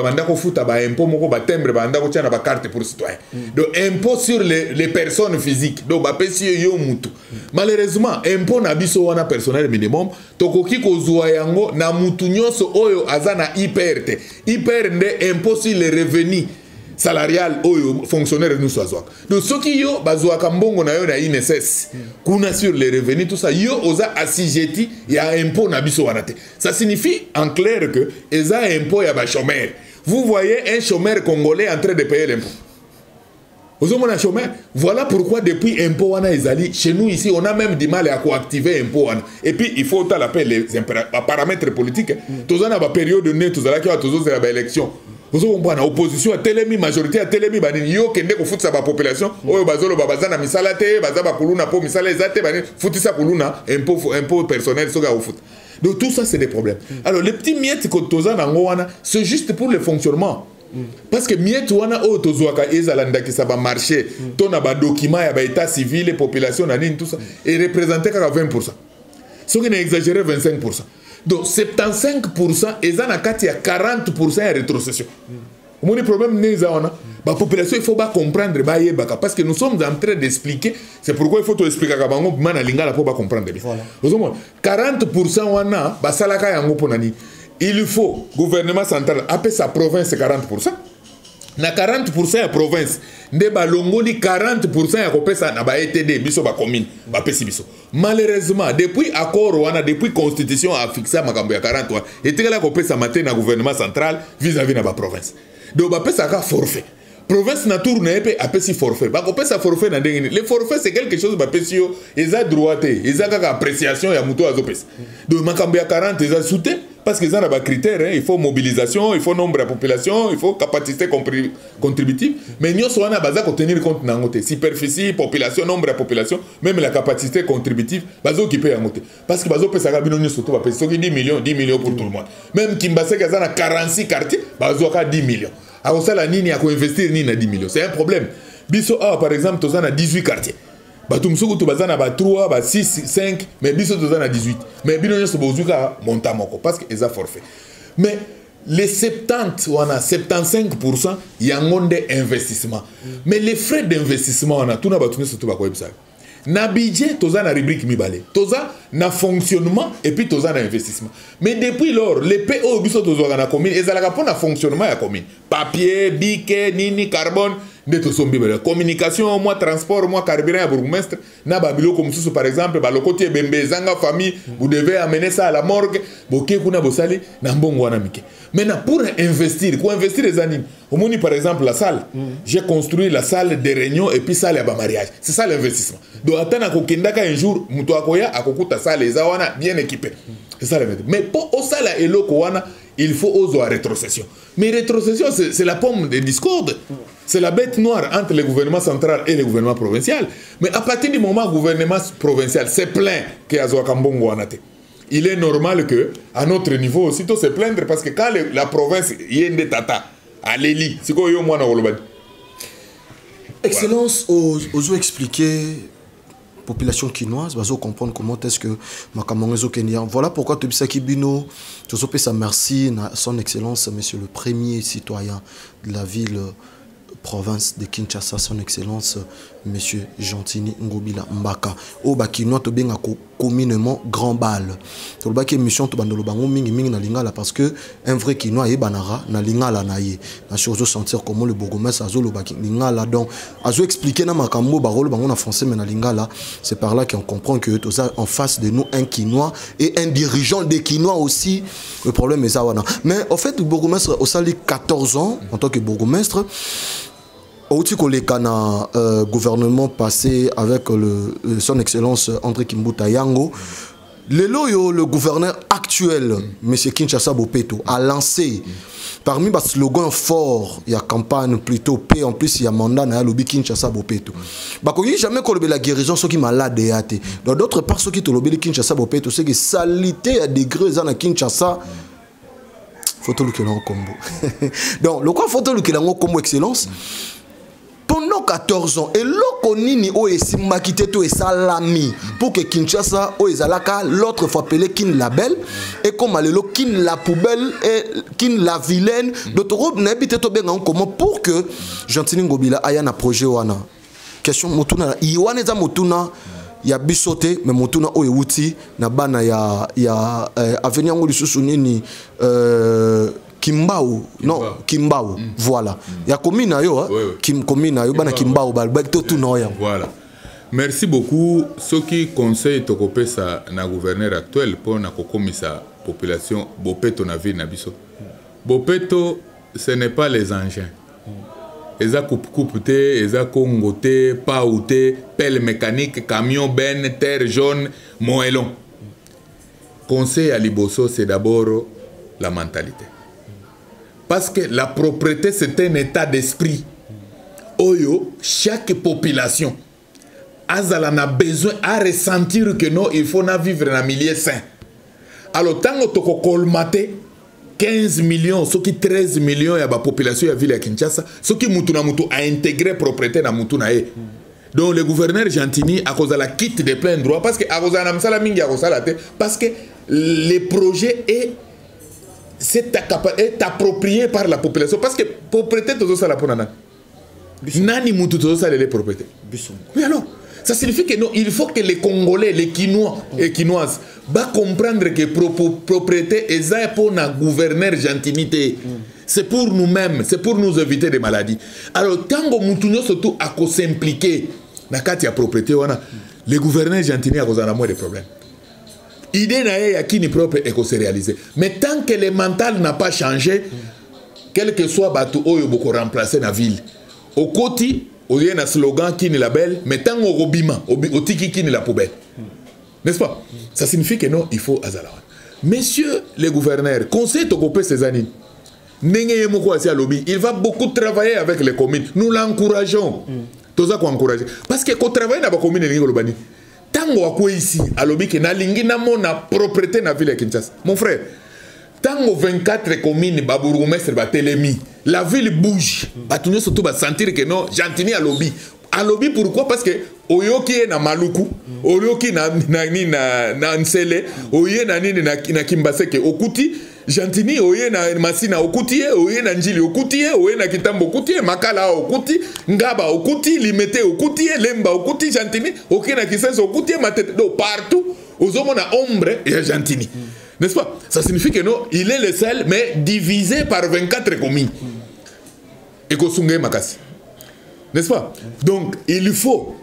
banda ko futa ba impôt moko ba timbre banda ko tiana ba carte pour citoyen. Donc impôt sur les personnes physiques. Donc ba pesi yo mutu. Malheureusement impôt na biso wana personnel minimum tokoki ko zuwa yango na mutu nyonso oyo azana IPRT. IPR nde impôt sur les revenus salarial oyo fonctionnaire nous soit. Donc ce qui yo bazoaka mbongo na yo na INSS kuna sur les revenus tout ça yo oza assujetti ya impôt na biso wana te. Ça signifie en clair que eza impôt ya ba chômeur. vous voyez un chômeur congolais en train de payer l'impôt. Vous avez un chômeur. Voilà pourquoi depuis impôt chez nous ici, on a même du mal à coactiver impôt. Et puis il faut l'appeler les paramètres politiques. Tous en a période de nez, tous en a qui ont élection. Vous avez opposition à télémi, majorité à télémi, yo kende ko fout sa population. Oyo bazolo babazana misala te, bazaba kuluna po misala ezate bani fouti sa kuluna impôt personnel soga au foot. Donc tout ça c'est des problèmes. Alors les petits miettes que tous en wana, c'est juste pour le fonctionnement. Parce que miettes wana o tozoaka ezalanda ki ça va marcher. Tona ba document ya ba état civil, population na nini tout ça et représenter 20%. Ce qui n'est exagéré 25%. Donc 75% et en a 40% de rétrocession. Mon problème n'est pas la population, il faut pas comprendre parce que nous sommes en train d'expliquer. C'est pourquoi il faut expliquer que pour pas comprendre. 40% wana basalaka yango ponani. Il faut gouvernement central appeler sa province 40%. Na 40% ya province nde balongoli 40% ya kopesa na ba ETD biso ba commune ba pesi biso. Malheureusement depuis accord wana depuis constitution a fixé makambo ya 40 wana etekala kopesa matin na gouvernement central vis-à-vis na ba province. Donc ba pesa ka forfait. Province na tour na epé apesi forfait. Ba kopesa forfait na ndenge. Le forfait c'est quelque chose ba pesi yo eza droité, eza kaka appréciation ya muto azopesa. Donc makambo ya 40 eza souté parce que ça a des critères, hein. Il faut mobilisation, il faut nombre de population, il faut capacité contributive. Mais nous sommes en base à tenir compte de la superficie, population, nombre de population, même la capacité contributive, base qui peut y parce que base peut ça gabiner surtout va payer 10 millions pour tout le monde. Même Kimbase qui a 46 quartiers, base a 10 millions. Alors ça la nini a investir ni na 10 millions. C'est un problème. Biso par exemple, tu as 18 quartiers. Batumsuku tu bazana ba 3, ba 6, 5, mais biso tu as 18. Mais bino se bozuka montamoko parce que ils a forfait. Mais les 70 on a 75% y a un investissement. Mais les frais d'investissement on a tout na batune surtout ba ko ebisa. Na budget toza na rubrique mibale. Toza na fonctionnement et puis toza na investissement. Mais depuis lors les PO biso toza na commune ezalaka pour na fonctionnement ya commune. Papier, bique, nini, carbone communication, moi transport, moi carburant à bourgmestre, na babilo comme ça par exemple, ba lokotie bembe zanga famille, vous devez amener ça à la morgue, boké kuna bosali na mbongo wana mike. Maintenant pour investir les animes, au moins par exemple la salle, j'ai construit la salle de réunion et puis salle à mariage. C'est ça l'investissement. Donc attends ko kendaka un jour muto akoya akokuta salle ezawana bien équipé. C'est ça l'investissement. Mais pour au salle eloko wana, il faut oser à rétrocession. Mais rétrocession, c'est la pomme de discorde. C'est la bête noire entre le gouvernement central et le gouvernement provincial. Mais à partir du moment où le gouvernement provincial s'est plaint qu'il y a Kambongo Anate, il est normal que, à notre niveau, aussitôt se plaindre parce que quand la province y a des tata, à l'Eli, c'est quoi yo moi na Excellence, osons expliquer population quinoise, va comprendre comment est-ce que Makamongezo Kenya. Voilà pourquoi Tobisaki Bino, sa merci à son excellence, monsieur le premier citoyen de la ville province de Kinshasa, son excellence monsieur Gentini Ngobila Mbaka. Au Bakinois to benga communément grand bal. To ba émission to bandolo bango mingi mingi na lingala parce que un vrai Kinois banara na lingala na ye. Na chose sentir comment le bourgmestre azo lo baki lingala donc azo expliquer na makambo barolo bango na français mais na lingala, c'est par là qu'on comprend que tout ça en face de nous un Kinois et un dirigeant des Kinois aussi. Le problème est ça wana. Mais en fait le bourgmestre au sali 14 ans en tant que bourgmestre Outi Kolekana gouvernement passé avec son excellence André Kimbuta Yango, le gouverneur actuel, M. Kinshasa Bopeto, a lancé parmi les slogans forts, il y a campagne plutôt paix, en plus il y a mandat na lobby Kinshasa Bopeto. Bakoyi jamais qu'on la guérison ceux qui malade et athée. Dans d'autres parts ceux qui te lobby Kinshasa Bopeto, c'est que salité à degré dans Kinshasa. Photo le Kelango combo. Donc le quoi photo le Kelango combo excellence. Pendant 14 ans, et l'okonini o esimba kité to esalami pour que Kinshasa o ezalaka l'autre fois appelé Kin Label et comme alelo Kin la poubelle et Kin la vilaine d'autres n'habite to benga comment pour que Gentini Ngobila aya na projet wana question motuna iwana za motuna ya bisote mais motuna o ewuti na bana ya avenir ngoli susu nini Kimbao, non, Kimbao, voilà. Il y a commune à yo, commune à yo, bana Kimbao, tout noya. Voilà. Merci beaucoup. Ce qui conseille de copier ça na gouverneur actuel pour na kokomisa population Bopeto na ville na biso. Bopeto ce n'est pas les engins. Eza coupe te, eza congo te, pau te, pelle mécanique, camion ben, terre jaune, moellon. Conseil à Liboso, c'est d'abord la mentalité. Parce que la propriété, c'est un état d'esprit. Oyo, chaque population a besoin à ressentir que non, il faut vivre dans un milieu sain. Alors, tant que tu colmaté 15 millions, ce qui 13 millions de la population de la ville de Kinshasa, ce qui a intégré la propriété dans Moutouna. Donc, le gouverneur Gentini, à cause de la quitte de plein droit, parce que parce que le projet est approprié par la population. Parce que la propriété, tout ça, Nani Moutou, tout ça, les propriétés. Mais alors, ça signifie que non, il faut que les Congolais, les Quinois et Quinoises, comprendre que propriété est pour un gouverneur gentilité. C'est pour nous-mêmes, c'est pour nous éviter des maladies. Alors, tant que nous surtout à s'impliquer dans la propriété, les gouverneurs gentils ont moins de problèmes. L'idée n'a qui ni propre et se réaliser. Mais tant que le mental n'a pas changé, quel que soit Batou Oyo beaucoup remplacé dans la ville, au côté, il y a un slogan qui n'est la belle, mais tant au robima, au tiki qui n'est la poubelle. N'est-ce pas? Ça signifie que non, il faut Azalawan. Messieurs les gouverneurs, conseil de couper ces années. Il va beaucoup travailler avec les communes. Nous l'encourageons. Tout ça qu'on encourage. Parce que quand on travaille dans les communes, tant qu'on est ici, à l'objet que na propriété dans la ville de Kinshasa. Mon frère, tant que 24 communes, la ville bouge. Tout le monde va sentir que non, Gentini à l'objet. À l'objet, pourquoi? Parce que Oyoki est na Maluku, Oyoki na Nsele, Oye na Kimbaseke, Okuti, Gentini, Oye na Masina Okuti, Oye na Njili Okuti, Oye na Kitambo Okuti, Makala Okuti, Ngaba Okuti, Limete Okuti, Lemba Okuti, Gentini, Oki na Kisenso Okuti, Matete, donc partout, aux hommes na ombre et Gentini. N'est-ce pas? Ça signifie que non, il est le seul, mais divisé par 24 communes. Et Kosunge Makasi. N'est-ce pas? Donc, il faut,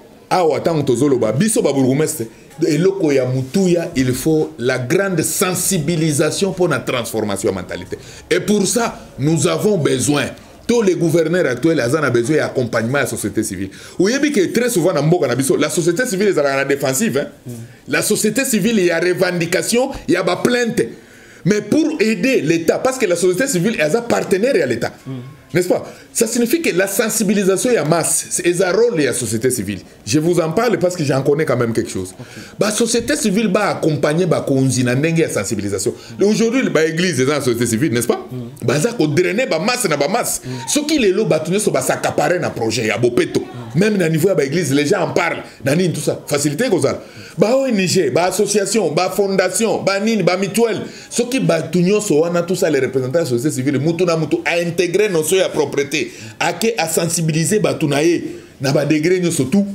il faut la grande sensibilisation pour la transformation de la mentalité. Et pour ça, nous avons besoin, tous les gouverneurs actuels ont besoin d'accompagnement de la société civile. Vous voyez que très souvent, la société civile est à la défensive. La société civile, il y a revendication, il y a plainte. Mais pour aider l'État, parce que la société civile est un partenaire à l'État. N'est-ce pas? Ça signifie que la sensibilisation est masse. C'est un rôle de la société civile. Je vous en parle parce que j'en connais quand même quelque chose. La société civile va accompagner la sensibilisation. Aujourd'hui, l'église est dans la société civile, n'est-ce pas? Va drainer la masse. Ce qui est là, va s'accaparer dans le projet. Même au niveau de l'église, les gens en parlent. Tout ça. Facilité comme ça. ONG, association, fondation, mutuelle. Ce qui tout ça, les représentants de la société civile, à intégrer nos soins à propriété, à sensibiliser na degré surtout,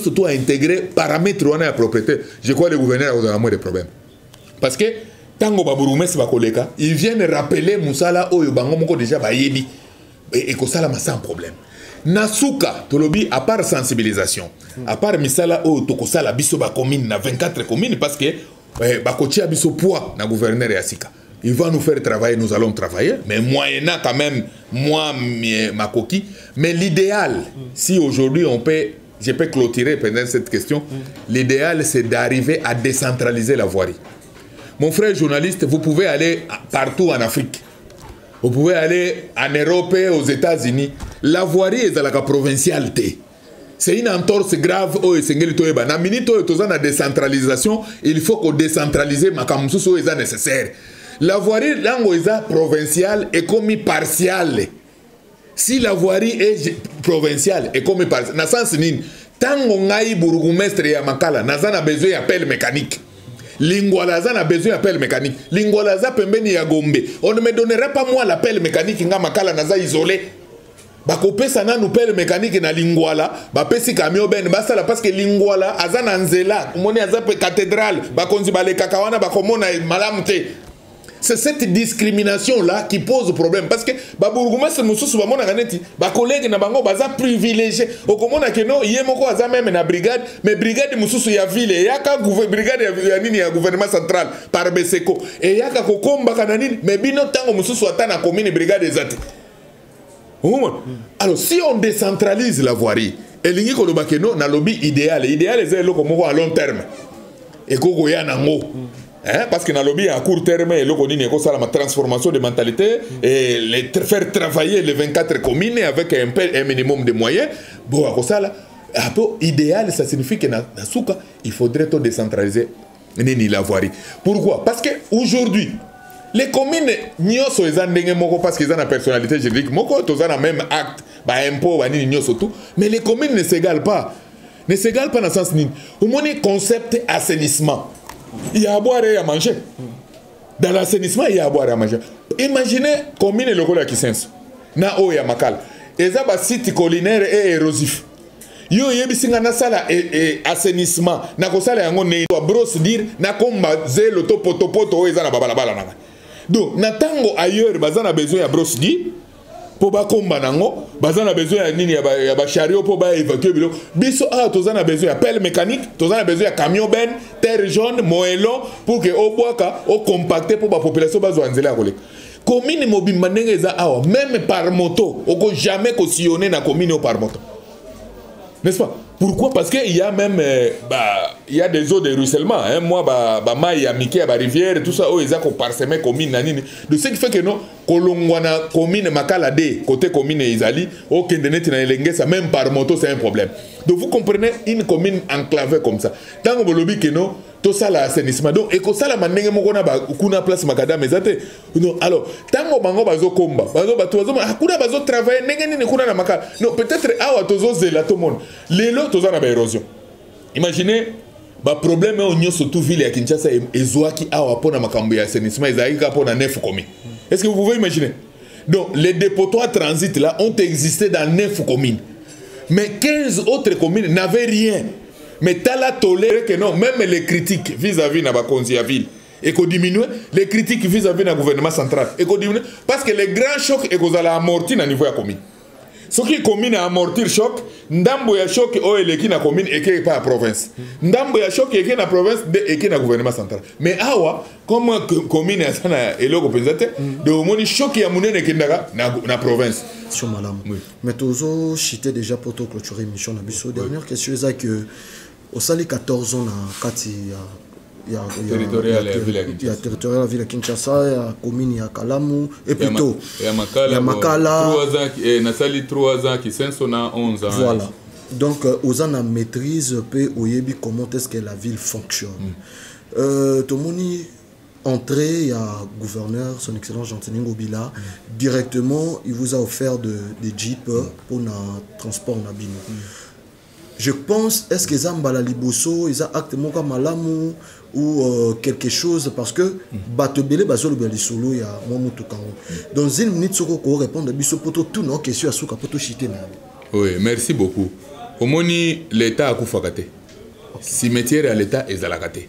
surtout à intégrer paramètres à la propriété. Je crois que les gouverneurs ont moins de problèmes. Parce que tant que ils viennent rappeler Moussala Oyo Bango déjà yebi et que ça sans problème. Nasuka, tolobi, à part sensibilisation, à part Misala Oyo Tokosala biso ba commune na 24 communes parce que bakochi abiso poids na gouverneur et Asika. Il va nous faire travailler, nous allons travailler, mais moyennant quand même, moi, ma coquille. Mais l'idéal, si aujourd'hui je peux clôturer pendant cette question, l'idéal c'est d'arriver à décentraliser la voirie. Mon frère journaliste, vous pouvez aller partout en Afrique. Vous pouvez aller en Europe, aux États-Unis. La voirie est dans la provincialité. C'est une entorse grave. Dans minute la décentralisation, il faut qu'on décentralise ma camusu est nécessaire. La voirie provinciale est comme partielle. Si la voirie est provinciale est comme partielle, dans le sens où tant qu'on a bourgmestre et Makala, n'a pas besoin d'appel mécanique. Lingwalaza a besoin d'appel mécanique. Lingwalaza pembeni ya Gombe. On ne me donnerait pas moi l'appel mécanique nga Makala naza isolé. Bakopesa na appel mécanique na Lingwala, bapesi camion ben basala parce que Lingwala azana nzela, moni azape cathédrale, bakonzi baleka kawana bakomona malamte. C'est cette discrimination-là qui pose problème. Parce que Babourgoumès Moussous Bamona Ganeti, collègues na bango baza privilégié. Au commande que non, yé moko aza même na brigade, mais brigade Moussous ya ville, yaka brigade ya nini ya gouvernement central par Beseko. Et yaka kokomba kananini, mais bino tango Moussous ata na commune brigade ezati. Alors, si on décentralise la voirie, et l'ingi kolobakeno na lobby idéal c'est le comme à long terme. Et koko ya nango. Parce que dans le lobby à court terme, et la transformation de mentalité et faire travailler les 24 communes avec un minimum de moyens. Bon, idéal, ça signifie que il faudrait tout décentraliser la voirie. Pourquoi? Parce qu'aujourd'hui, les communes, parce qu'ils ont la personnalité juridique, ils ont le même acte, impôt, mais les communes ne s'égalent pas. Ne s'égalent pas dans le sens ni. Au moins, concept assainissement. Il y a à boire et à manger. Dans l'assainissement, il y a à boire et à manger. Imaginez commune le rôle qui sens. Na o ya makal. Eza ba site collinaire et érosif. Yo yebisinga na sala et assainissement. Na ko sala yango ne to brosse dire na komba zelo to poto eza na babalabala na. Donc na tango ailleurs bazana besoin ya brosse dire pour ba komba nango, bazana besoin ya nini ya ba chariot pour ba évacuer bilo. Biso tozana besoin ya pelle mécanique, tozana besoin ya camion ben, terre jaune, moellon pour que au boaka au compacter pour ba population bazwa nzela kolek. Commune mobimba ndenge eza awa même par moto, oko jamais ko sillonner na commune par moto. N'est-ce pas? Pourquoi? Parce qu'il y a même il y a des eaux de ruissellement. Hein. Moi, il y a Mickey, il y a rivière, tout ça, ils ont parsemé commune. De ce qui fait que non, Kolongwana commune Makalade, côté commune Isali, aucun de net même par moto, c'est un problème. Donc vous comprenez une commune enclavée comme ça. Tant que vous lobby que non, tout ça l'assainissement. Donc et que ça la manenge mokona ba kuna place makada mezate. Non, alors tant que bango bazo komba, bazo akuna bazo travailler nenge ni kuna na makala. Non, peut-être awa tozo zela tout monde. Lelo tozo na ba érosion. Imaginez ba problème au nyo surtout ville ya Kinshasa ezwaki awa pona makambo ya assainissement ezalika pona 9 communes. Est-ce que vous pouvez imaginer? Donc les dépotoirs transit là ont existé dans 9 communes. Mais 15 autres communes n'avaient rien. Mais tu as toléré que non, même les critiques vis-à-vis de la ville, et qu'on diminue, les critiques vis-à-vis du gouvernement central, et qu'on diminue, parce que les grands chocs, et qu'on a amorti à niveau de la commune. Ce qui est commune à amortir le choc, ndambo ya choc ou eleki na commune et qui pas la province. Ndambo ya choc et qui na province et qui na gouvernement central. Mais awa comme commune ya sana eloko pensate, de moni choc ya munene kendaka na province. Sur madame. Mais tozo chité déjà pour clôturer émission na biso. Dernière question est que au sali 14 ans na kati il y a territorial la ville de Kinshasa, il y a commune, il y a Kalamu, et plutôt il y a Makala, 3 ans, et Nasali 3 ans qui sont 11 ans. Voilà. Donc, aux ans maîtrise, peut oyebi comment est-ce que la ville fonctionne. Tomoni entrée, il y a gouverneur, son excellence Jean-Tini Ngobila, directement, il vous a offert des jeeps pour le transport en abino. Je pense, est-ce que Zambala Liboso, ils ont actement comme Malamu ou quelque chose, parce que Batebele Bazolo Belisolo, il y a Momotukao. Dans une minute, Soko répondre à Bissopoto, tout nos questions à Souka Poto Chité. Oui, merci beaucoup. Au moni, l'État a Koufakate. Cimetière à l'État est Zalakate.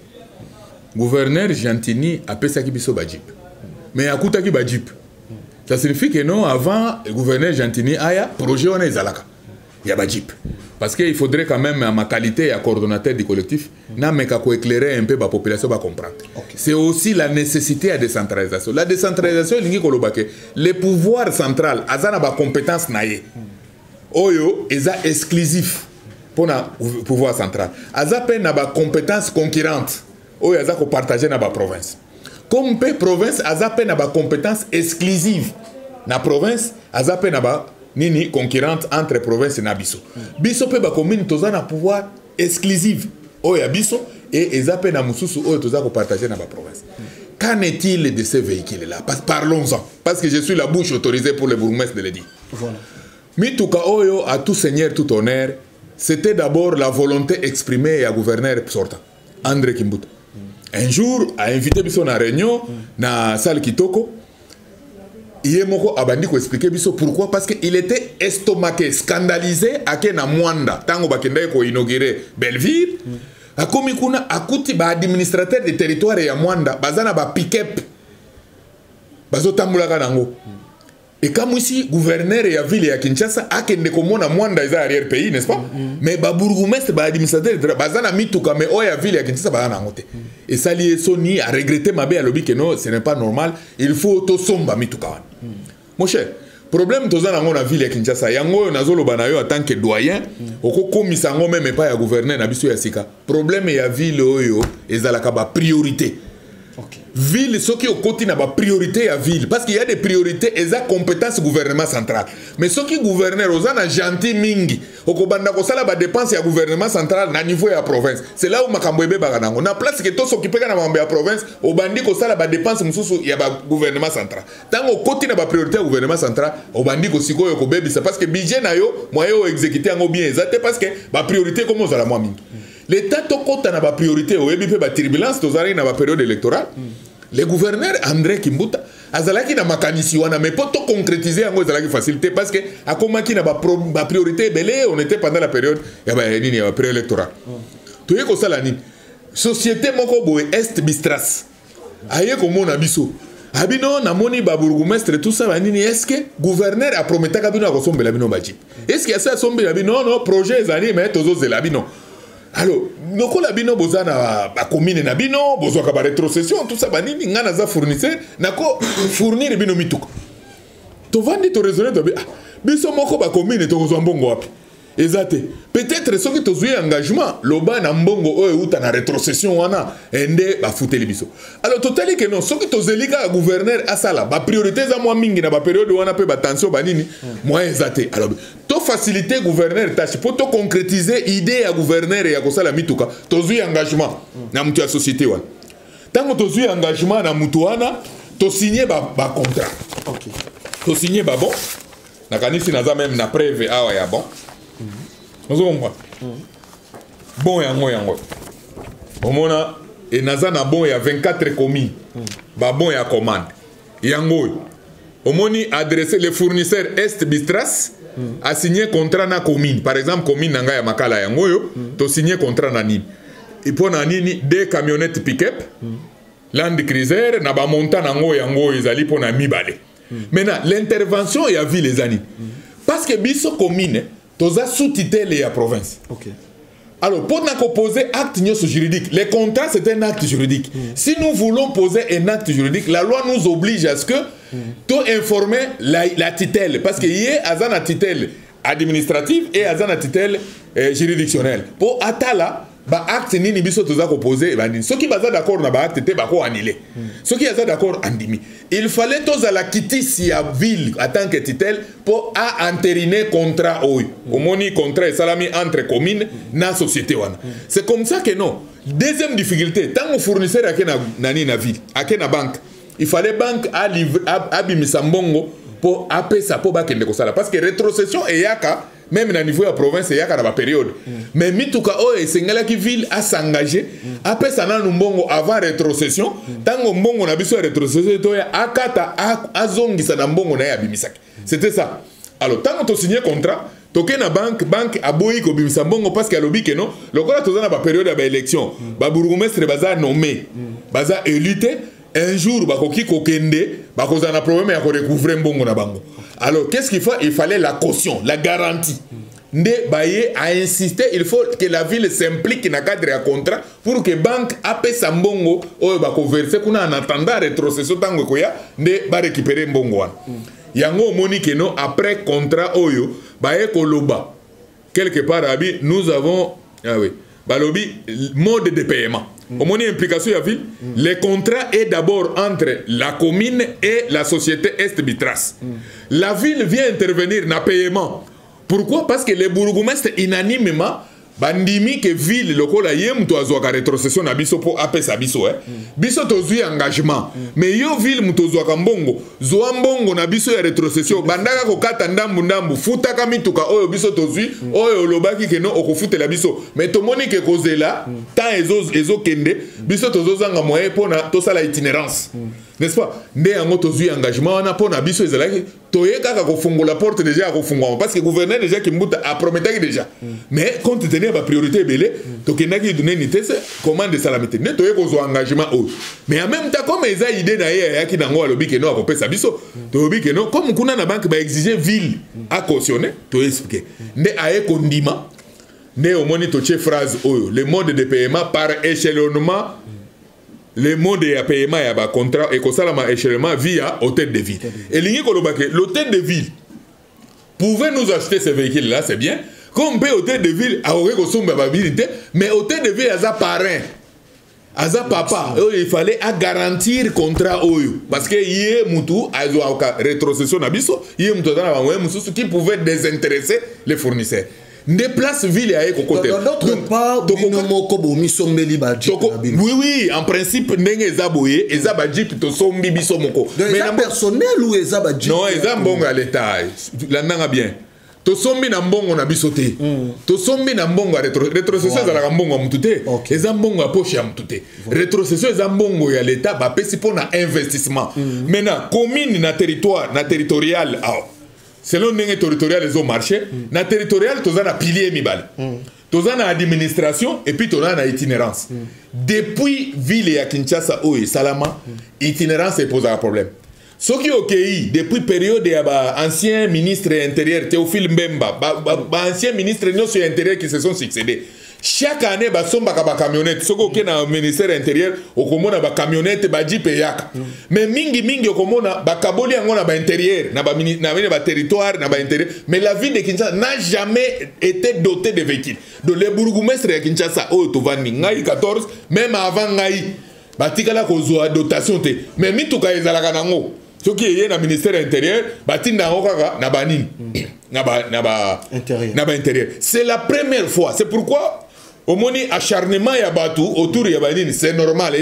Gouverneur Gentini a fait ça qui biso Bajip. Mais à Koutaki Bajip. Ça signifie que non, avant, le gouverneur Gentini a projet on est Zalaka. Il y a Bajip. Parce qu'il faudrait quand même, à ma qualité à coordonnateur du collectif, éclairer un peu la population va comprendre. C'est aussi la nécessité de décentralisation. La décentralisation, les pouvoirs centraux, ils ont des compétences. Oyo, ils sont exclusifs pour le pouvoir central. Ils ont des compétences concurrentes. Oyo, ils ont partagé dans la province. Comme la province, ils ont des compétences exclusives. Dans la province, ils ont des nini concurrente entre province et Nabiso. Biso pe ba commune toza na pouvoir exclusif oya biso et ezape na mususu oyo toza ko partager na ba province. Qu'en est-il de ces véhicules là? Parlons-en parce que je suis la bouche autorisée pour le bourgmestre de le dire. Voilà. Mituka oyo à tout seigneur tout honneur, c'était d'abord la volonté exprimée à gouverneur sortant André Kimbuta. Un jour a invité biso na réunion na salle Kitoko. Yemoko abandi ko expliquer biso pourquoi, parce qu'il était estomaqué, scandalisé à Kena Mwanda tango bakenda ko inaugurer Belleville akomi kuna akuti ba administrateur de territoire ya Mwanda bazana ba pick-up bazo tambulaka nango et comme ici gouverneur ya ville ya Kinshasa akende komona Mwanda eza arrière pays, n'est-ce pas? Mais ba bourgmestre ba administrateur bazana mituka mais oya ville ya Kinshasa bazana ngote et ça lié Sony a regretté mabe à lobby que non, ce n'est pas normal, il faut to somba mituka. Mon cher, problème toza nango na ville ya Kinshasa yango oyo nazoloba na yo en tant que doyen okokomisa yango même pas ya gouverneur na biso ya sika problème ya ville oyo ezalaka ba priorité. Okay. Ville, ce qui est au côté n'a pas priorité à ville. Parce qu'il y a des priorités et des compétences gouvernement central. Mais ce qui est gouverneur, aux a gentil mingi. Au Kobanda Kosala, ba dépense à gouvernement central na niveau à province. C'est là où Makambwebe Baranango. Na place que tout s'occuper quand on à province, au bandi Kosala, ba dépense mususu y a ba gouvernement central. Tant au côté n'a pas priorité au gouvernement central, au bandi Kosiko Yoko Baby, c'est parce que budget na yo, moyen exécuter en bien exact parce que ba priorité comme on a la moins mingi. L'État tokota na ba priorité au ebipe ba turbulence tozari na ba période électorale. Le gouverneur André Kimbuta azalaki na makanisi wana mais pour to concrétiser yango azalaki facilité parce que akomaki na ba priorité belé on était pendant la période ya ba nini ya période électorale. Toye ko sala nini société moko boy est bistras aye ko mona biso abino na moni ba bourgmestre tout ça ba nini est-ce que gouverneur a prometaka bino ko sombela bino ba jip est-ce que ça sombela bino non projet ezali mais tozo zela bino. Alors, nous la bino bozana ba commune na bino bozo ka ba rétrocession tout ça ba nini ngana za fournisseur nako fournir bino mituko. To vandi to raisonner to biso moko ba commune to zo mbongo wapi. Exacté. Peut-être ce qui te joué engagement, loba na mbongo oyo uta na rétrocession wana ende ba futeli biso. Alors totali que non, ce qui te zelika gouverneur asala ba priorité za moi mingi na ba période wana pe ba tension ba nini, moi exacté. Alors to faciliter gouverneur tâche pour to concrétiser idée à gouverneur ya kosala mituka, to joué engagement na mutu ya société wana. Tango to joué engagement na mutu wana, to signer ba contrat. OK. To signer ba bon. Na kanisi naza même na preuve awa ya bon. Nous avons bon yango. Omona et naza na bon ya 24 commis. Ba bon ya commande. Yango. Omoni adressé les fournisseurs Est Bistras a signé contrat na commune. Par exemple commune nanga ya Makala yango yo to signé contrat na nini. Et pour na nini deux camionnettes pick-up. Land Cruiser na ba montant nango yango ezali pour na mibale. Maintenant l'intervention ya ville les amis. Parce que biso commune toza sous-titré la province. Okay. Alors, pour nous poser acte juridique, les contrats c'est un acte juridique. Si nous voulons poser un acte juridique, la loi nous oblige à ce que tu informer la tutelle. Parce qu'il y a un tutelle administrative et un tutelle juridictionnelle. Pour atala, ba acte nini biso toza ko poser bandini ceux qui baza d'accord na ba acte te ba ko annuler ceux qui baza d'accord andimi il fallait toza la kitisi ya ville en tant que titel pour a entériner contrat oy omoni contrat salami entre commune na société wana c'est comme ça que non deuxième difficulté tant que fournisseur akena nani na ville akena banque il fallait banque a livrer abimisa mbongo pour apesa pour ba kende ko sala parce que rétrocession et yaka même na niveau ya province ya kana ba période mais mituka oyo esengela ki ville a s'engager après ça na mbongo avant rétrocession tango mbongo na biso rétrocession to ya akata azongisa na mbongo na ya bimisaki c'était ça. Alors tango to signer contrat toke na banque aboyi ko bimisa mbongo parce que alobi que non lokola tozana ba période ya ba élection ba bourgmestre baza nommé baza élité un jour bakoki kokende bakozana problème ya ko recouvrer mbongo na bango. Alors, qu'est-ce qu'il faut? Il fallait la caution, la garantie. Nde Baye a insisté, il faut que la ville s'implique dans le cadre de contrat pour que la banque ape sambongo ou ba converser en attendant rétrocession tango koya nde ba récupérer mbongo wana. Yango moni que non après contrat oyo Baye koloba quelque part abi nous avons balobi mode de paiement. Au moins implication ya ville, le contrat est d'abord entre la commune et la société Est Bitras. La ville vient intervenir dans le paiement. Pourquoi? Parce que les bourgmestres unanimement bandimi que ville lokola yem to azwaka rétrocession na biso po apesa biso biso tozwi engagement mais yo ville mutozwaka mbongo zwa mbongo na biso ya rétrocession bandaka kokata ndambu futaka mituka oyo biso tozwi oyo lobaki ke no okufutela biso mais tomoni ke kozela tant ezo kende biso tozozanga moyen pona tosala itinérance n'est-ce pas nde yango tozwi engagement wana pona biso ezalaki toyekaka kofungola porte déjà kofungwa parce que gouverneur déjà Kimbuta a prometaki déjà mais compte tenu ba priorité belé tokendaki donner ni tese commande de salamité ne toye ko zo engagement o mais en même temps comme eza idée na ye yaki nango alobi ke no akopesa biso tobi ke no comme kuna na banque ba exiger ville à cautionner to expliquer nde aye kondima nde omoni to che phrase oyo le mode de paiement par échelonnement les modes de paiement et de contrat et que échelonnement via hôtel de ville. Et l'hôtel de ville pouvait nous acheter ces véhicules-là, c'est bien. Comme hôtel de ville, mais hôtel de ville, a parrain. Aza papa, il fallait garantir contrat parce que yé mutu a rétrocession nabiso, yé mutu qui pouvait désintéresser les fournisseurs. Des places ville à côté. D'autre part, oui, en principe, n'engé zaboye, ezabadji plutôt sombi biso moko. Mais la personnel ou ezabadji? Non, ezabongo à l'état. La nanga bien. To sombi na mbongo na bisote. To sombi na mbongo rétrocession za la mbongo mutute. Ezambongo a poche mutute. Rétrocession ezambongo ya l'état ba pesi pour na investissement. Maintenant, commune na territorial selon les territorial les marché, na territorial tu as un pilier mibal. Tu as une administration et puis tu as une itinérance. Depuis ville à Kinshasa ou Salama, itinérance pose un problème. Ce qui est OK, depuis période de ancien ministre intérieur Théophile Mbemba, ancien ministre intérieur qui se sont succédés. Chaque année, il y a des camionnettes. Ce qui est dans le ministère intérieur, il y a des camionnettes, des jeeps et yak. Mais mingi, il y a des kaboli à l'intérieur, dans territoire, dans l'intérieur. Mais la ville de Kinshasa n'a jamais été dotée de véhicules. Donc les bourgmestres de Kinshasa, Ngaï 14, même avant Ngaï, il y a une dotation. Mais il y a des ce qui est dans le ministère intérieur, c'est la première fois. C'est pourquoi au moni acharnement ya batu autour ya banini c'est normal.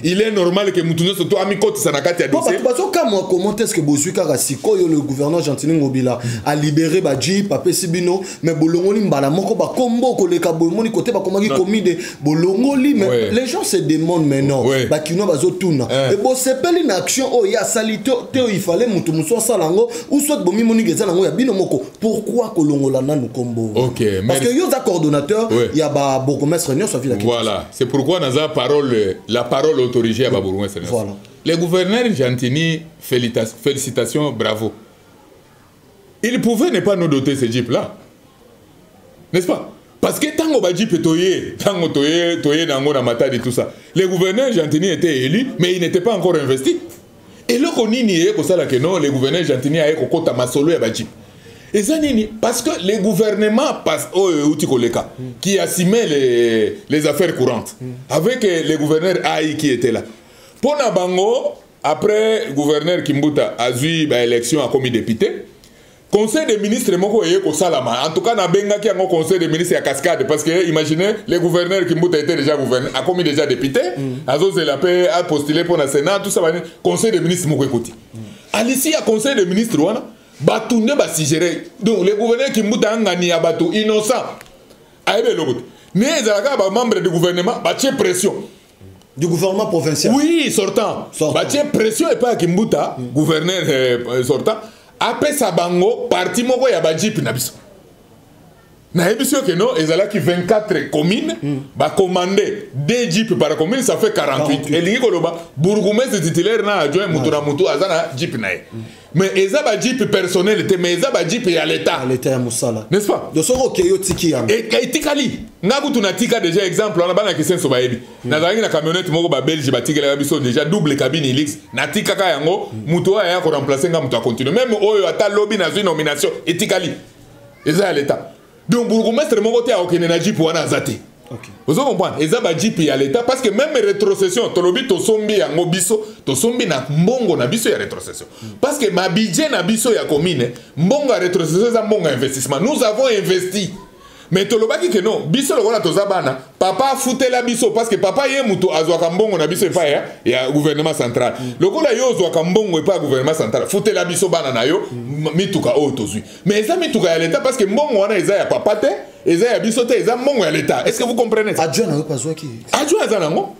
Il est normal que mutuno soto amikoti sanakati adise. Comment est-ce que Bozuka Rasiko le gouverneur Gentini Ngobila a libéré Badji Papé Sibino mais Bolongoli mbala moko ba kombo ko le kabomoni côté ba komaki komide Bolongoli mais les gens se demandent maintenant ba kino bazo tuna et bo sepeli une action oh ya salito te il fallait mutu muso salango ou soit bomi moni geza nango ya bino moko pourquoi kolongola na nous kombo. OK parce que un coordonnateur, il y a un bourgmestre réunion sur la voilà, c'est pourquoi nous avons la parole autorisée à la bourgmestre. Voilà. Les gouverneurs Gentini, félicitations, bravo. Ils pouvaient ne pas nous doter ces jeeps-là. N'est-ce pas? Parce que tant que jeep est toyé, tant que toyé dans la matade et tout ça, les gouverneurs Gentini étaient élus, mais ils n'étaient pas encore investis. Et là, on y est, que non, les gouverneurs Gentini a été à Masolo et à jeep. Et ça, parce que les gouvernements qui assumaient les affaires courantes, avec les gouverneurs AI qui étaient là. Pour Nabango, après le gouverneur Kimbuta a eu l'élection à commis député, conseil des ministres en tout cas, Nabenga qui a un conseil des ministres à cascade, parce que imaginez, les gouverneurs Kimbuta étaient déjà gouverneurs, a commis déjà député, a postulé pour le Sénat, tout ça, conseil des ministres Alici a conseil des ministres, Batoune Basigéré. Donc les gouverneurs qui moutent en Gani à Batou innocent. Aïe l'autre. Mais les membres du gouvernement battent pression. Du gouvernement provincial. Oui, sortant. Battent pression et pas Kimbuta, gouverneur sortant. Après Sabango, parti moko ya badji pinabiso. Na émission que non, ils ont qui 24 communes, bah commander 2 jeeps par commune, ça fait 48. Et l'ingé koloba, bourgmestre titulaire na adjoint mutura mutu azana jeep nae. Mais ils ont jeep personnel, mais ils ont jeep à l'État. À l'État Moussala. N'est-ce pas? De ce que yo tiki am. Et tikali. Ngabutu na tika déjà exemple, on a pas na question so baebi. Na zangi na camionnette moko ba Belge ba tika la biso déjà double cabine Helix. Na tika ka yango, mutu ya ko remplacer nga mutu a continuer. Même oyo ata lobby na une nomination et tikali. Ils ont à l'État. Donc, bourgmestre mon côté a aucun jeep pour un azati. Vous comprenez? Ils ont jeep à l'État parce que même rétrocession, tolobi to sombi en obiso, to sombi na mbongo na biso ya rétrocession. Parce que ma budget na biso ya commune, mbongo rétrocession za mbongo investissement. Nous avons investi. Mais tolobaki que non, biso lokola tozabana, papa foutait la biso parce que papa yé muto azwaka mbongo na biso epa ya gouvernement central. Lokola yo azwaka mbongo epa gouvernement central, foutait la biso bana na yo mituka o tozui. Mais eza mituka ya l'État parce que mbongo wana eza ya papa te, eza ya biso te, eza mbongo ya l'État. Est-ce que vous comprenez ça? Adjoint na yo pas qui? Adjoint za nango.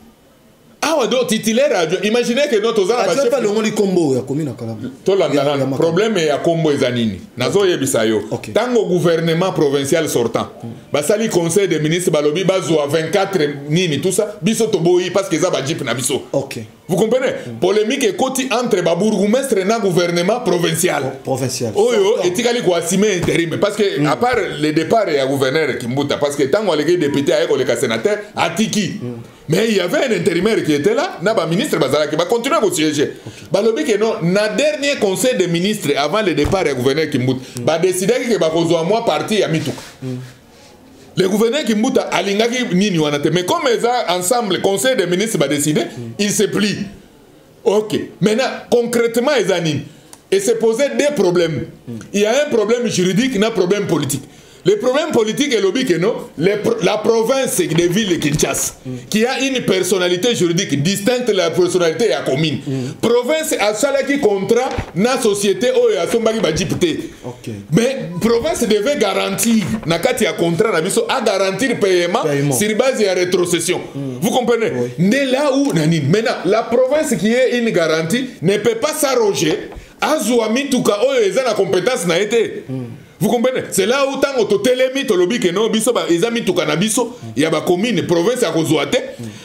Ah ouais, donc titulaire adjoint. Imaginez que notre zana ba chef pas le ngoli combo ya commune akala. To la problème ya combo ezanini. Nazo yebisa yo. Tango gouvernement provincial sortant. Basali conseil des ministres balobi bazwa 24 nini tout ça. Biso toboyi parce que za ba jeep na biso. OK. Vous comprenez? Polémique et côté entre bourgmestre et le gouvernement provincial. Provincial. Oh, et tu as assumer intérim. Parce que, à part le départ, il y a gouverneur qui mouta. Parce que tant qu'on les députés avec les sénateurs, à Tiki. Mais il y avait un intérimaire qui était là, n'a pas ministre Bazala qui va continuer à siéger. Balobi que non, na dernier conseil des ministres avant le départ du gouverneur Kimbut, ba décider que ba kozwa moi parti à Mituk. Le gouverneur Kimbut a lingaki nini wanate, mais comme ils ont ensemble le conseil des ministres va décider, il se plie. OK. Maintenant concrètement ils ont nini. Et c'est posé des problèmes. Il y a un problème juridique, et un problème politique. Le problème politique est lobby que non, la province des villes de Kinshasa, qui a une personnalité juridique distincte de la personnalité de la commune. Province a cela qui contrat na société où a son bagi badjipté. Mais province devait garantir na kati ya contrat na biso à garantir paiement sur base de rétrocession. Vous comprenez? Mais là où nani maintenant la province qui est une garantie ne peut pas s'arroger à Zouami Touka où ils ont la compétence na été. Vous comprenez? C'est là où tant que télémi to lobby que non biso ba ezami to kanabiso ya ba commune province ya kozwate.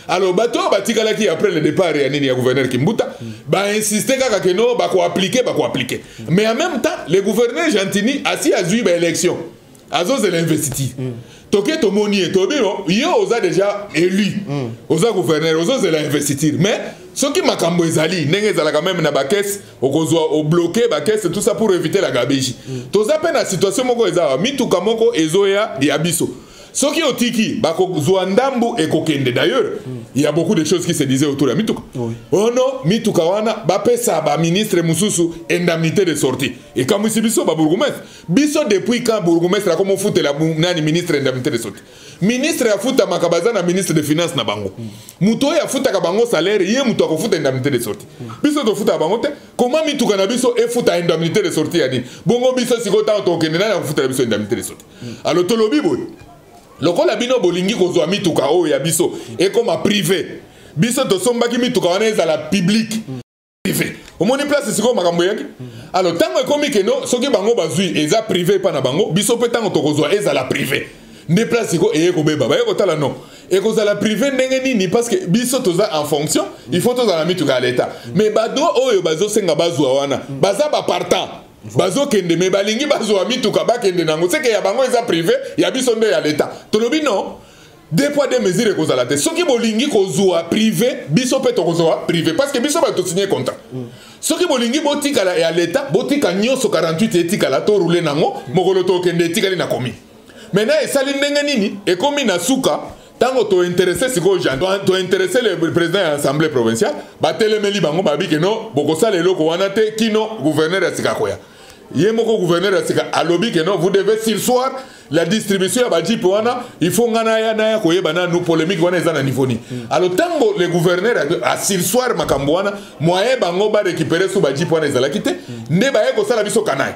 Alors bato batikala ki après le départ ya nini ya gouverneur Kimbuta ba insister kaka que non ba ko appliquer. Mais en même temps le gouverneur Gentini assis a eu ba élection. Azo c'est l'investiture. Toké to moni to bino yo oza déjà élu. Oza gouverneur oza c'est l'investiture. Mais ce qui m'a cambo ezali ndenge ezala quand même na ba caisse okozwa o bloquer ba caisse tout ça pour éviter la gabegie. Toza pe na situation moko ezala mituka moko ezoya ya biso. Ce qui otiki ba kozwa ndambu e kokende d'ailleurs il y a beaucoup de choses qui se disaient autour de mituka. Oh non mituka wana ba pesa ba ministre mususu indemnité de sortie. Et comme ici biso ba bourgmestre biso depuis quand bourgmestre a comme foutre la nani ministre indemnité de sortie. Ministre ya futa makabaza na ministre de finance na bango. Muto ya futa ka bango salaire ye muto ko futa indemnité de sortie. Biso to futa bango te comment mituka na biso e futa indemnité de sortie ya nini. Bongo biso sikota to kende na futa biso indemnité de sortie. Alors to lobi boy. Lokola bino bolingi kozwa mituka o ya biso e comme privé. Biso to sombaki mituka wana ezala public. Privé. Au moni place siko makambo yaki. Alors tango ekomi ke no soki bango bazui eza privé pa na bango biso pe tango to kozwa ezala privé. Ne place siko eye ko beba ba yeko tala non. Et que la privé ndenge nini parce que biso toza en fonction, il faut toza la mituka à l'état. Mais bado oyo bazo senga bazwa wana. Baza ba partant. Bazo kende me balingi bazwa mituka ba kende nango. C'est que ya bango eza privé, ya biso nde ya l'état. Tolobi non. Deux poids deux mesures ko la tête. Ce qui bolingi kozwa privé, biso pe to kozwa privé parce que biso ba to signer contrat. Ce qui bolingi botika la ya l'état, botika nyoso 48 etika la to rouler nango, mokolo to kende tika na komi. Maintenant et sali ndenge nini et komi na suka tant que tu es intéressé si tu es intéressé le président de l'Assemblée provinciale ba telemeli bango babi que non boko sale loko wana te kino gouverneur ya sikakoya yemoko gouverneur ya sika alobi que non vous devez sursoir la distribution ya baji wana il faut ngana ya na koyeba na nous polémique wana ezana niveau ni alors tango le gouverneur a sursoir makambo wana moye bango ba récupérer sous baji wana ezala kite nde ba yeko sala biso kanai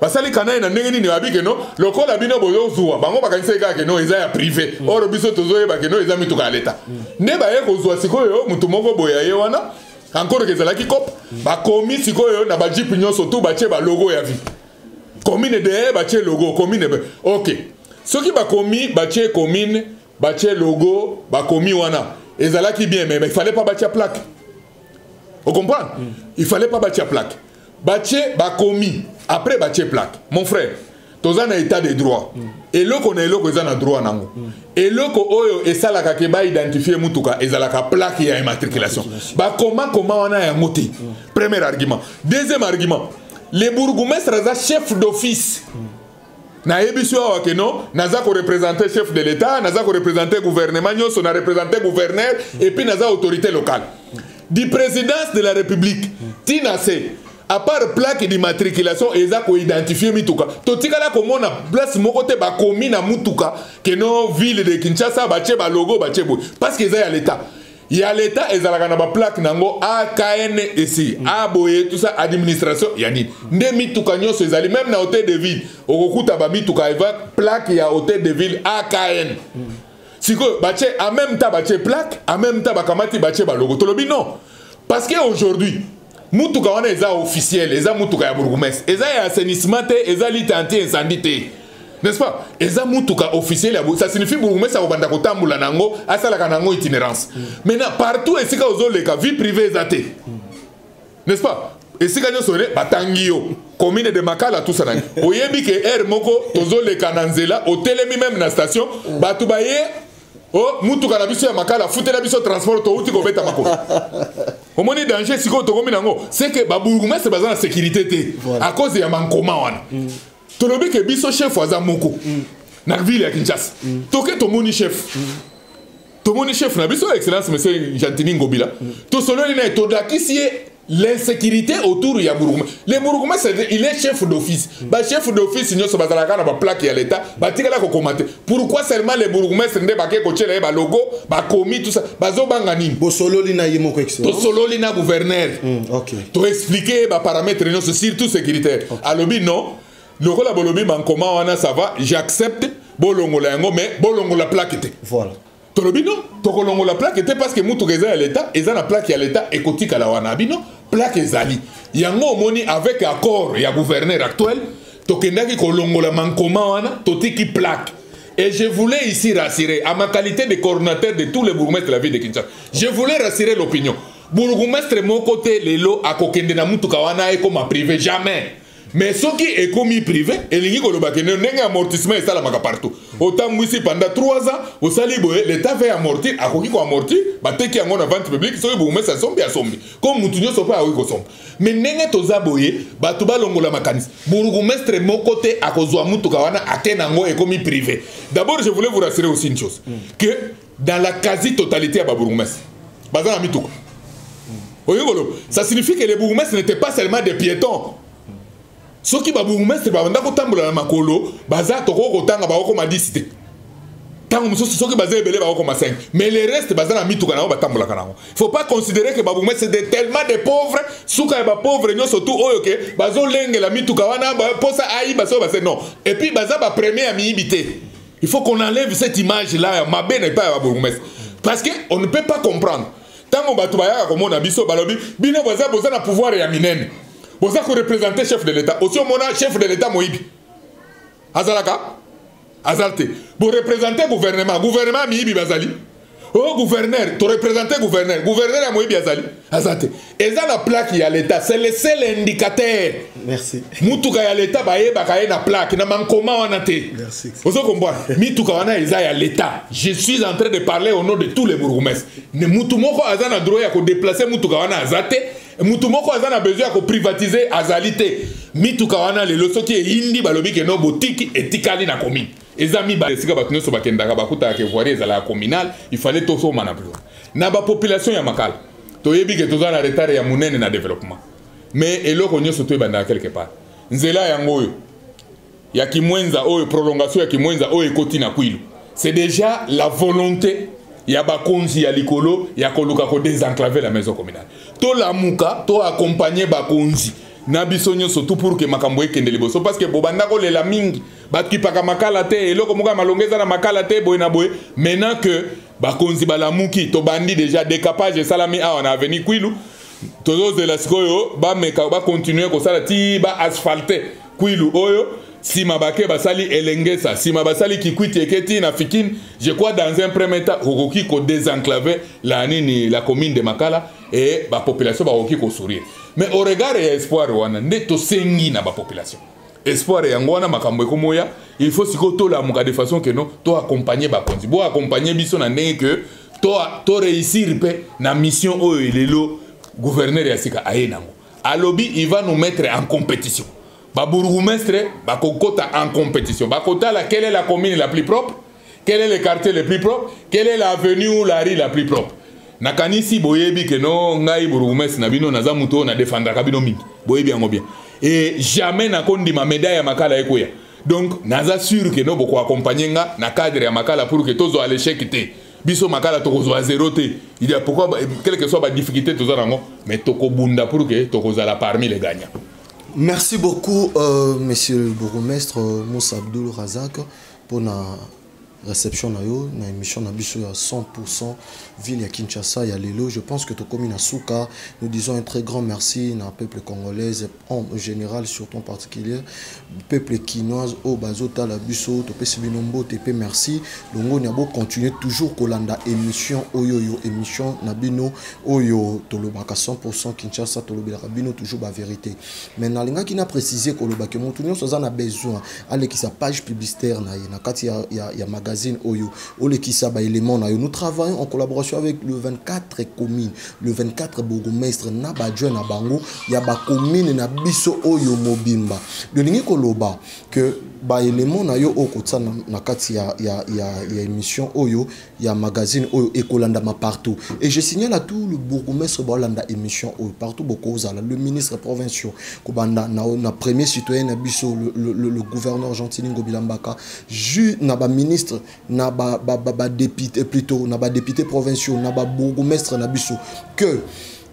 basali kanai na ndenge nini babi que non lokola bino boyo zuwa bango bakanisa ka que non eza ya privé oro biso tozoyeba que non eza mituka ya leta nde ba yeko zuwa sikoyo mutu moko boya ye wana encore que ezala ki cop ba komi sikoyo na baji nyonso tout bache ba logo ya vie commune de bache logo commune OK ceux qui ba komi bache commune bache logo ba komi wana ezala ki bien mais il fallait pas bache plaque. Vous comprenez? Il fallait pas bache plaque. Bache ba komi après bache plaque. Mon frère, toza na état de droit. Et loko na eloko eza na droit nango. Et loko oyo esalaka ke ba identifier mutuka ezalaka plaque ya immatriculation. Ba comment wana ya ngoti. Premier argument. Deuxième argument. Les bourgmestres sont chef d'office. Na ebiso wa ke non, naza ko représenter chef de l'état, naza ko représenter gouvernement, nyoso na représenter gouverneur et puis naza autorité locale. Du présidence de la République, tinase à part plaque d'immatriculation eza ko identifier mituka. Totikala ko mona place moko te ba komi na mutuka que non ville de Kinshasa bache ba logo bache bo parce que eza ya l'état. Il y a l'État et la plaque nango AKN ici aboye tout ça administration yani ndemi tukanyo sezali même na hôtel de ville okokuta ba mituka eva plaque ya hôtel de ville AKN siko bache en même temps bache plaque en même temps bakamati bache ba logo tolobi non parce que aujourd'hui mutuka wana eza officiel eza mutuka ya bourgmestre eza ya assainissement te eza lutte anti incendie te n'est-ce pas? Et ça mutuka officiel ça signifie bourgmestre ça obanda kotambula nango asala kanango itinérance. Maintenant partout et sika ozoleka vie privée ezate. N'est-ce pas? Et sika nyo sone batangio commune de Makala tout ça nani. Oyebi ke air moko tozoleka nanzela hotelemi même na station batu baye oh mutuka na biso ya Makala futela biso transport to uti ko beta mako. Omoni danger siko to komi nango c'est que ba bourgmestre baza na sécurité té à cause ya mankoma wana. Tolobi ke biso chef waza moko na ville ya Kinshasa toke tomoni chef tomoni chef na biso excellence monsieur Jantini Ngobila to sololi na to dakisi l'insécurité autour ya bourgmestre le bourgmestre il est chef d'office ba chef d'office nyoso bazalaka na ba plaque ya l'état ba tikala ko commenter pourquoi seulement les bourgmestres nde baké ko tchela ba logo ba komi tout ça bazo banga nini bo sololi na yemo ko excellence to sololi na gouverneur OK to expliquer ba paramètres nyoso surtout sécuritaire alobi non lokola bolobi mankoma wana ça va j'accepte bolongola yango mais bolongola plaque te voilà tolobi non tokolongola plaque te parce que mutu keza ya l'état eza na plaque ya l'état ekotika la wana bino plaque ezali yango omoni avec accord ya gouverneur actuel tokendaki kolongola mankoma wana totiki plaque. Et je voulais ici rassurer à ma qualité de coordinateur de tous les bourgmestres de la ville de Kinshasa, je voulais rassurer l'opinion bourgmestre mon côté lelo akokende na mutu kawana eko ma privé jamais. Mais ce qui est commis privé, et l'ingi kolobake n'enga amortissement et ça la maka partout. Autant ici pendant 3 ans, au saliboé l'État fait amortir, à quoi qu'on amortit, bah t'es qui a mon vente publique, ce que vous mettez ça sombi à sombi. Comme moutunyo sopa à wiko sombi. Mais n'enga toza boye, bah tuba longo la mécanisme. Bourgmestre mon côté à kozwa mutu kawana à kenango est commis privé. D'abord je voulais vous rassurer aussi une chose, que dans la quasi-totalité à bourgmestre, bazan a mituka. Ça signifie que les bourgmestres n'étaient pas seulement des piétons. Ce qui va bourgmestre va ndako tambola na makolo baza toko kotanga ba ko ma 10 te tango musoso soki baza ebele ba ko ma 5 mais les restes baza na mituka na ba tambola kanango. Il faut pas considérer que ba bourgmestre c'est tellement de pauvres suka ba pauvres nyo surtout oyo ke bazo lengela mituka wana ba posa ai baso ba c'est non et puis baza ba premier à miibité. Il faut qu'on enlève cette image là ma bene pas ba bourgmestre parce que on ne peut pas comprendre tango batu ba ya ko mona biso balobi bino baza na pouvoir ya minene. Vous avez représenté chef de l'État. Aussi, on a chef de l'État Moïbi. Azalaka Azalte. Vous représentez le gouvernement. Gouvernement Moïbi Bazali. Oh, gouverneur. Tu représentes gouverneur. Gouverneur à Moïbi Azali. Azalte. Et ça, la plaque, il y a l'État. C'est le seul indicateur. Merci. Moutuka ya l'État, baye bakaye na plaque. Na mankoma wana te. Merci. Vous comprenez? Mituka wana isa ya l'État. Je suis en train de parler au nom de tous les bourgmestres. Ne mutumoko azana droit ya ko déplacer mutuka wana azate. Mutumoko azana besoin de privatiser azalité. Mituka wana le loso qui est indi balobi ke no boutique etikali na commune. Ezami ba sika batino so bakendaka bakuta ke voirie za la communale, il fallait to so mana plus. Na ba population ya Makala. To yebi ke toza na retard ya munene na développement. Mais eloko nyoso to ebanda quelque part. Nzela yango oyo. Ya kimwenza oyo prolongation ya kimwenza oyo ekoti na Kwilu. C'est déjà la volonté ya bakonzi ya likolo ya koluka ko désenclaver la maison communale. To la muka to accompagner bakonzi na biso nyonso tout pour que makambo ekende liboso parce que bobanda ko lela mingi batki paka Makala te eloko muka malongeza na Makala te boy na boy maintenant que bakonzi balamuki to bandi déjà décapage salami a on a venu Kwilu tozo de la sikoyo ba meka ba continuer ko sala ti ba asphalter Kwilu oyo si mabake basali elengesa si mabasali kikwiti eketi na fikine je crois dans un premier temps okoki ko désenclaver la nini la commune de Makala et ba population ba okoki ko sourire mais au regard ya espoir wana nde to sengi na ba population espoir yango wana makambo ekomoya il faut siko to la muka de façon que non to accompagner ba konzi bo accompagner biso na ndenge que to réussir pe na mission oyo lelo gouverneur ya sika ayenango alobi il va nous mettre en compétition. Ba bourgmestre ba kokota en compétition. Ba kota la quelle est la commune la plus propre? Quel est le quartier le plus propre? Quelle est l'avenue ou la rue la plus propre? Nakanisi boyebi que non ngai bourgmestre na bino naza muto na défendre ka bino mingi. Boyebi yango bien. Et jamais na kondi ma médaille ya Makala ekoya. Donc naza sûr que no boko accompagner nga na cadre ya Makala pour que tozo à l'échec te. Biso Makala tokozo à zéro te. Il y a pourquoi quelle que soit ba difficulté tozo rango mais toko bunda pour que tokozo la parmi les gagnants. Merci beaucoup, monsieur le bourgmestre Moussa Abdul Razak, pour réception na yo na émission na biso à 100% ville ya Kinshasa ya lelo. Je pense que to komi na suka, nous disons un très grand merci na peuple congolais en général, surtout en particulier peuple kinoise au bazota la biso to pesi binombo tepe merci longo nyabo continuer toujours kolanda émission oyo émission na bino oyo to lobaka 100% Kinshasa to lobela bino toujours ba vérité. Mais na linga qui na précisé ko lobaka motu nyonso za na besoin ale ki sa page publicitaire na kati ya magazine oyo ole ki sa ba élément na yo. Nous travaillons en collaboration avec le 24 communes, le 24 bourgmestre na ba adjoint na bango ya ba commune na biso oyo mobimba. Le lingi ko loba que ba élément na yo okotsa na kati ya émission oyo ya magazine oyo ekolanda ma partout. Et je signale à tout le bourgmestre bolanda émission oyo partout beaucoup le ministre provincial kobanda na premier citoyen na biso le gouverneur Gentili Ngobilambaka ju na ba ministre na ba député plutôt na ba député provinciaux na ba bourgmestre na biso que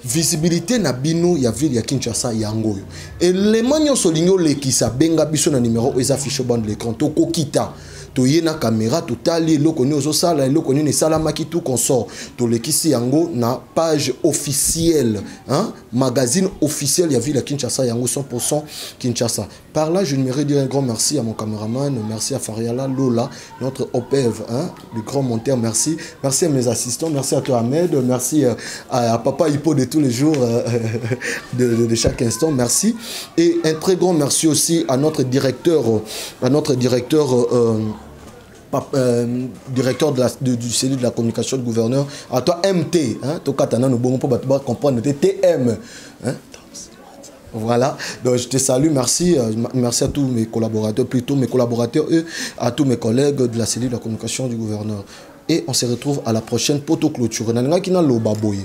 visibilité na bino ya ville ya Kinshasa yango élément nyonso lingo lekisa benga biso na numéro eza affiché bande l'écran to kokita to yena caméra totali loko ni ozo sala loko ni salamaki tout consort to lekisi yango na page officielle hein magazine officiel ya ville ya Kinshasa yango 100% Kinshasa. Par là je voudrais dire un grand merci à mon caméraman, merci à Fariala Lola, notre OPEV hein, le grand monteur, merci à mes assistants, merci à toi Ahmed, merci à papa Hippo de tous les jours de chaque instant, merci. Et un très grand merci aussi à notre directeur directeur du CELI de la communication de gouverneur, à toi MT, hein, Tokatana nous bon pour comprendre TM, hein. Voilà, donc je te salue, merci à tous mes collaborateurs, plutôt mes collaborateurs, à tous mes collègues de la CELI de la communication du gouverneur. Et on se retrouve à la prochaine poto clôture. Nanga kina loba boy.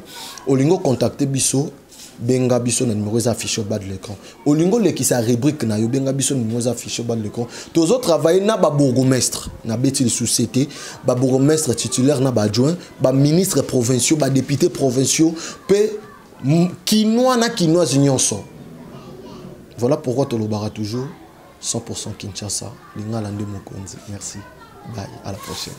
Olingo contacter biso. Benga biso na numéro affiché au bas de l'écran. Olingo le qui sa rubrique na yo benga biso numéro affiché au bas de l'écran. Tozo travailler na ba bourgmestre, na beti société, ba bourgmestre titulaire na ba adjoint, ba ministre provinciaux, ba député provinciaux, pe kinois na kinoise nyonso. Voilà pourquoi tolobara toujours 100% Kinshasa, linga lande mokonzi. Merci. Bye, à la prochaine.